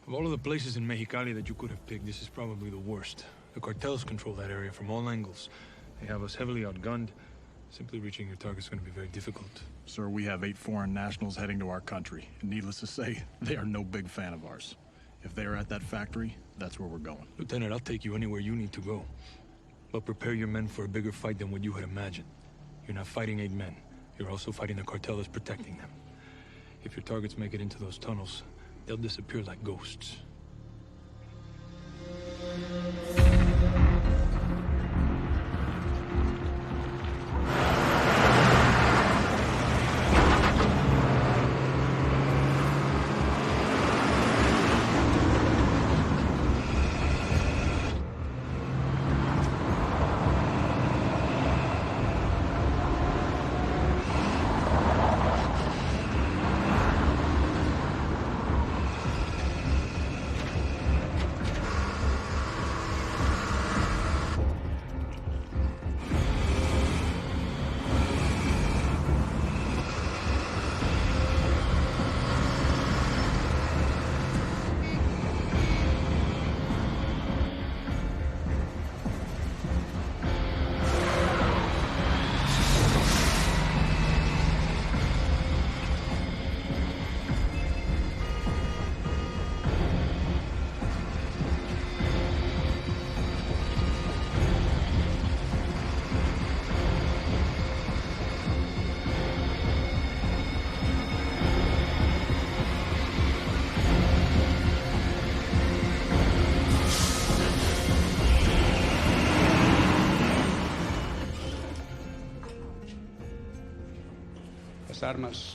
Of all of the places in Mexicali that you could have picked, this is probably the worst. The cartels control that area from all angles. They have us heavily outgunned. Simply reaching your target's going to be very difficult. Sir, we have 8 foreign nationals heading to our country. And needless to say, they are no big fan of ours. If they are at that factory, that's where we're going. Lieutenant, I'll take you anywhere you need to go. But prepare your men for a bigger fight than what you had imagined. You're not fighting 8 men. You're also fighting the cartel that's protecting them. If your targets make it into those tunnels, they'll disappear like ghosts. Armas.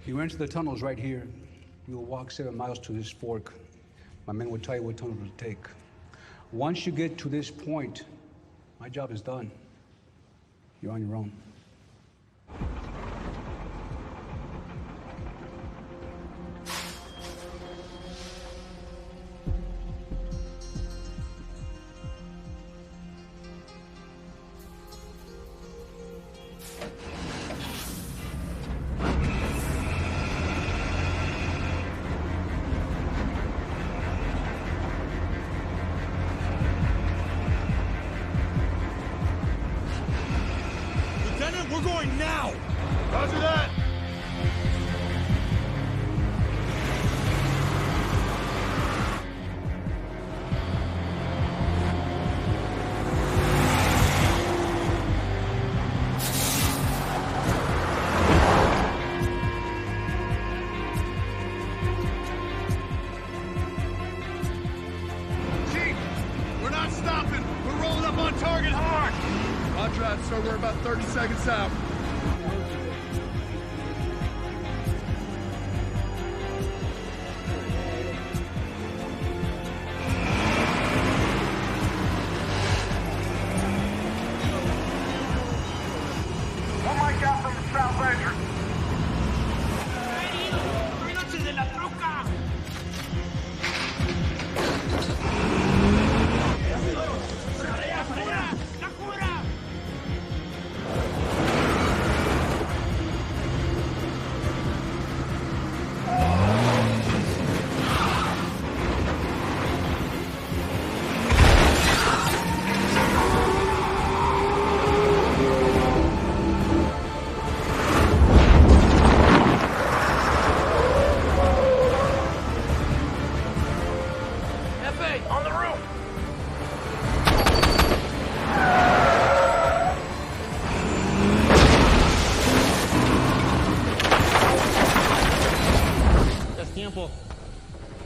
You enter the tunnels right here. You will walk 7 miles to this fork. My men will tell you what tunnel to take. Once you get to this point, my job is done. You're on your own. We're going now! Roger that! Chief, we're not stopping. We're rolling up on target hard. Roger that, sir. We're about 30 seconds out. One mic out from the south entrance.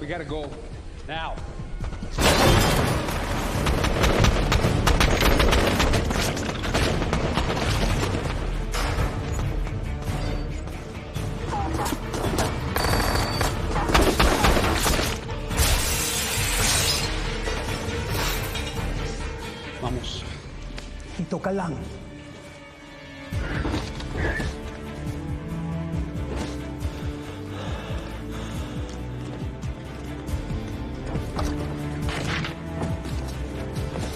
We gotta go. Now. Vamos. Dito ka lang.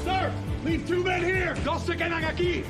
Sir! Leave 2 men here! Dos se quedan aquí!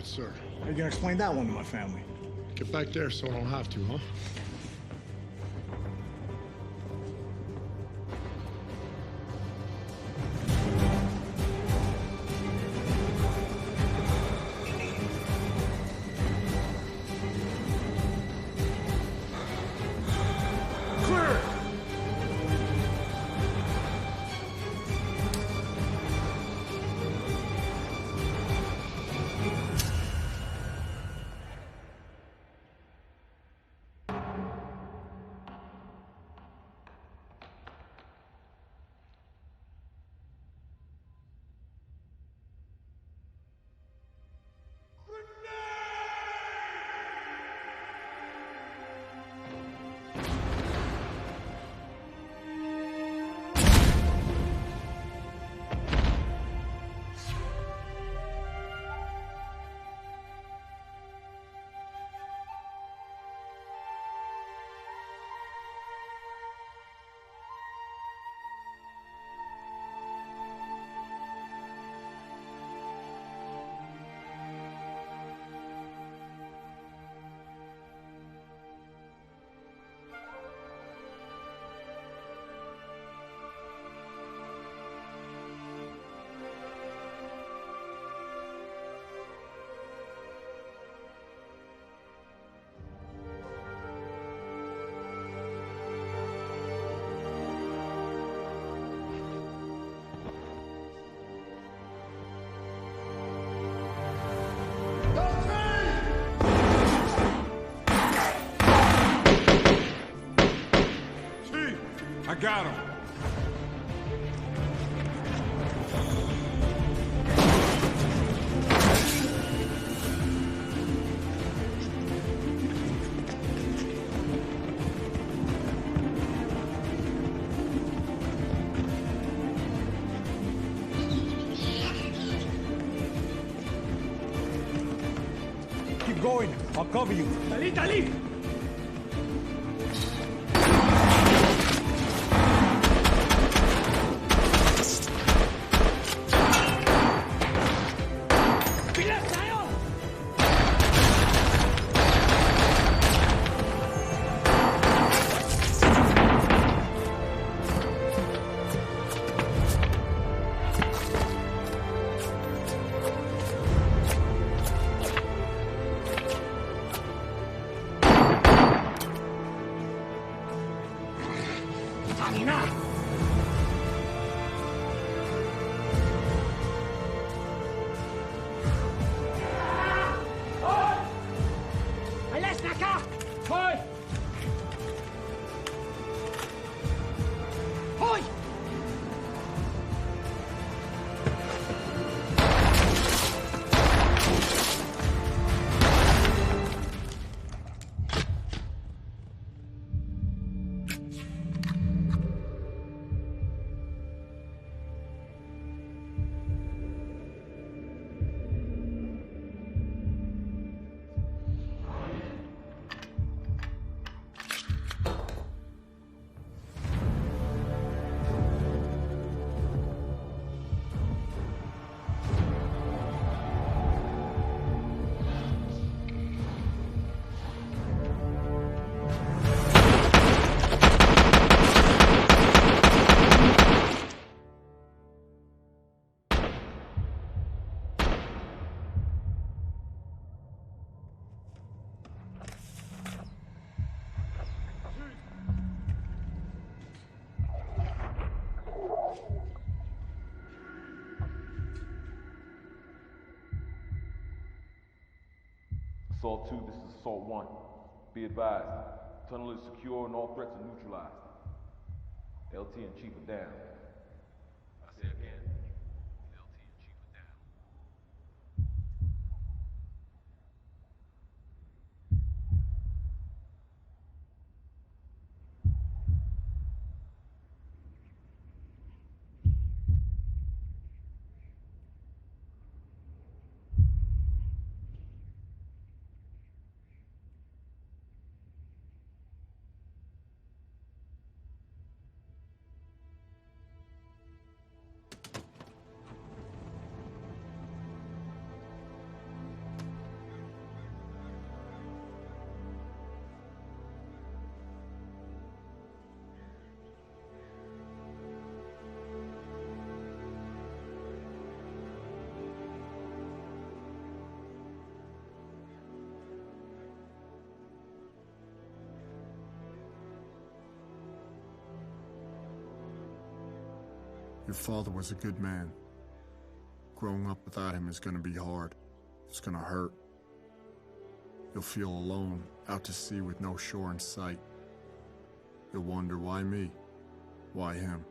right, sir. How you gonna explain that one to my family? Get back there so I don't have to, huh? I got him. Keep going. I'll cover you. Dali, dali! Assault 2, this is Assault 1. Be advised, tunnel is secure and all threats are neutralized. LT and Chief are down. I say again, LT and Chief are down. Your father was a good man. Growing up without him is gonna be hard. It's gonna hurt. You'll feel alone, out to sea with no shore in sight. You'll wonder, why me? Why him?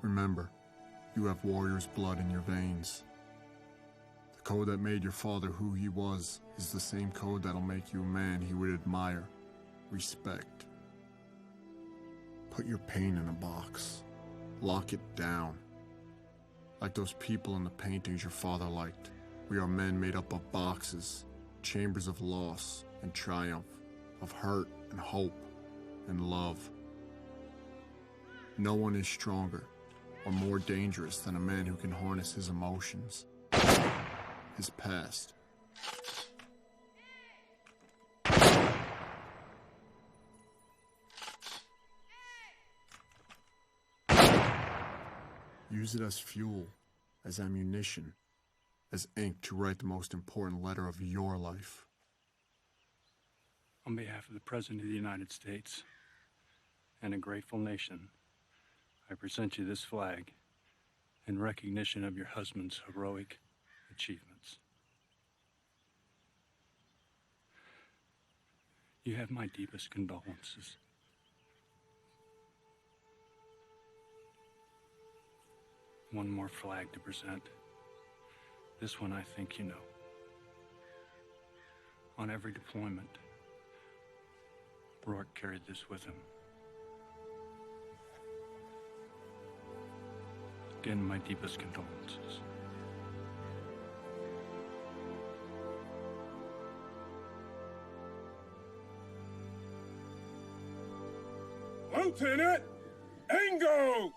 Remember, you have warrior's blood in your veins. The code that made your father who he was is the same code that'll make you a man he would admire, respect. Put your pain in a box. Lock it down. Like those people in the paintings your father liked. We are men made up of boxes, chambers of loss and triumph, of hurt and hope and love. No one is stronger or more dangerous than a man who can harness his emotions, his past. Use it as fuel, as ammunition, as ink to write the most important letter of your life. On behalf of the President of the United States and a grateful nation, I present you this flag in recognition of your husband's heroic achievements. You have my deepest condolences. One more flag to present. This one I think you know. On every deployment, Rourke carried this with him. Again, my deepest condolences. Lieutenant Ango!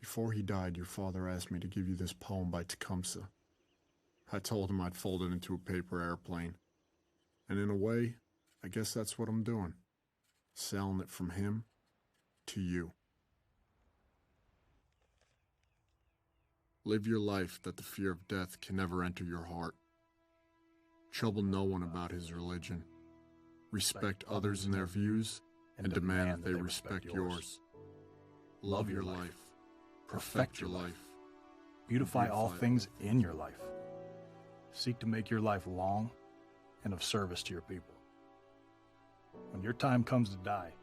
Before he died, your father asked me to give you this poem by Tecumseh. I told him I'd fold it into a paper airplane. And in a way, I guess that's what I'm doing. Selling it from him to you. Live your life that the fear of death can never enter your heart. Trouble no one about his religion. Respect others and their views, and demand that they respect yours. Love your life. Perfect your life. Beautify all things in your life. Seek to make your life long and of service to your people. When your time comes to die,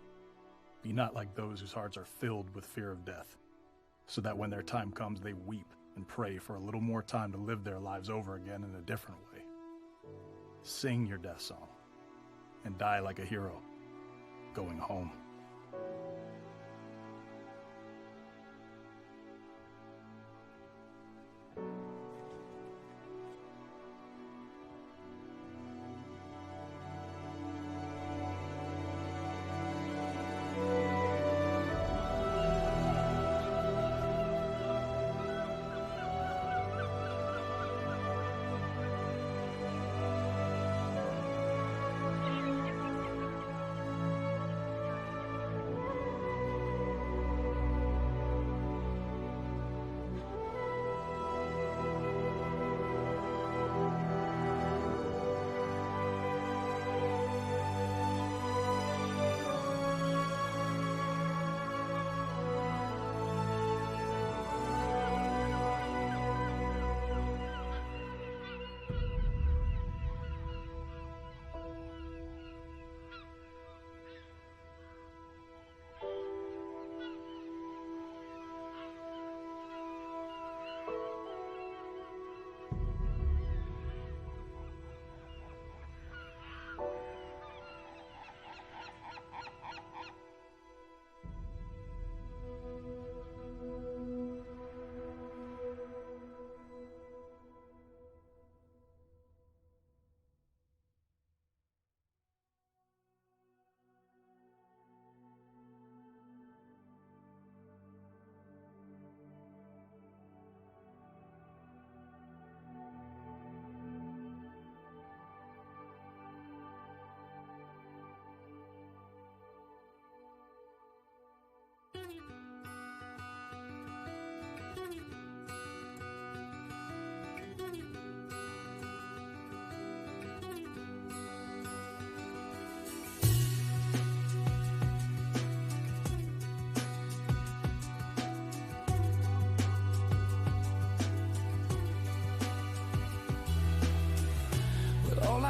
be not like those whose hearts are filled with fear of death, so that when their time comes, they weep and pray for a little more time to live their lives over again in a different way. Sing your death song and die like a hero, going home.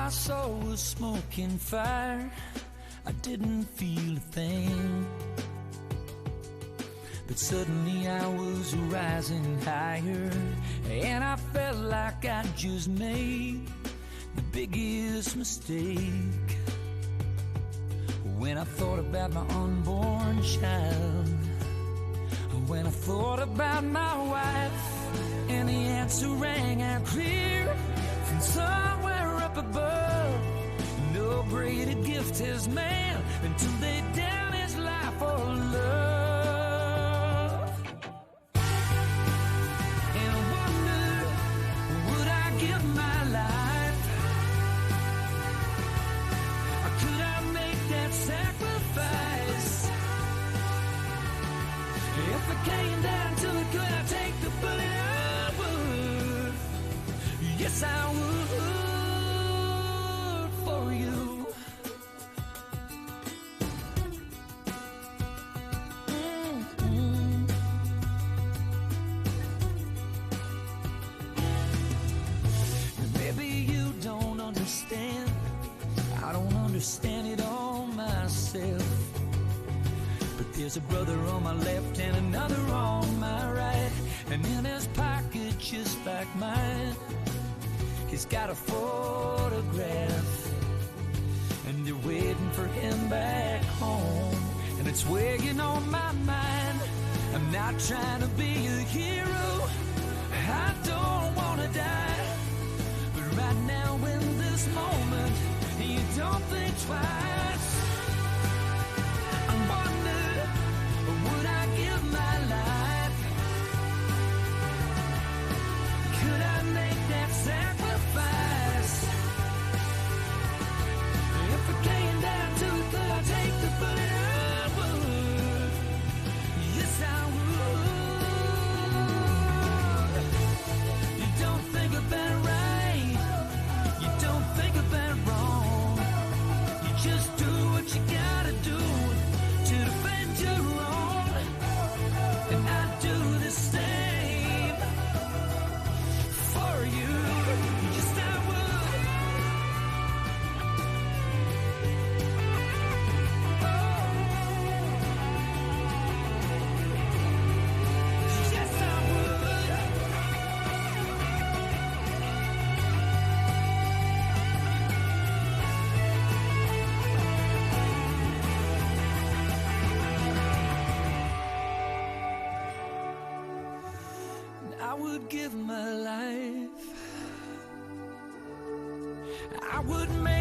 I saw was smoke and fire. I didn't feel a thing. But suddenly I was rising higher, and I felt like I just made the biggest mistake. When I thought about my unborn child, when I thought about my wife, and the answer rang out clear from somewhere up above. No greater gift has man than to lay down his life for love. And I wonder, would I give my life? Or could I make that sacrifice? If it came down to it, could I take the bullet? I would. Yes, I would for you. Maybe you don't understand. I don't understand it all myself. But there's a brother on my left and another on my right, and in his pocket just like mine, he's got a photograph, and they're waiting for him back home. And it's weighing on my mind. I'm not trying to be a hero, I don't wanna die, but right now in this moment, you don't think twice. I wonder, would I give my life? Could I make that sacrifice? If it came down to it, could I take the bullet? I would. Yes, I would. You don't think about it right. You don't think about it wrong. You just do what you gotta do to defend your own. And I do the same for you. Yes, I would. Yes, I would. I would give my life. I would make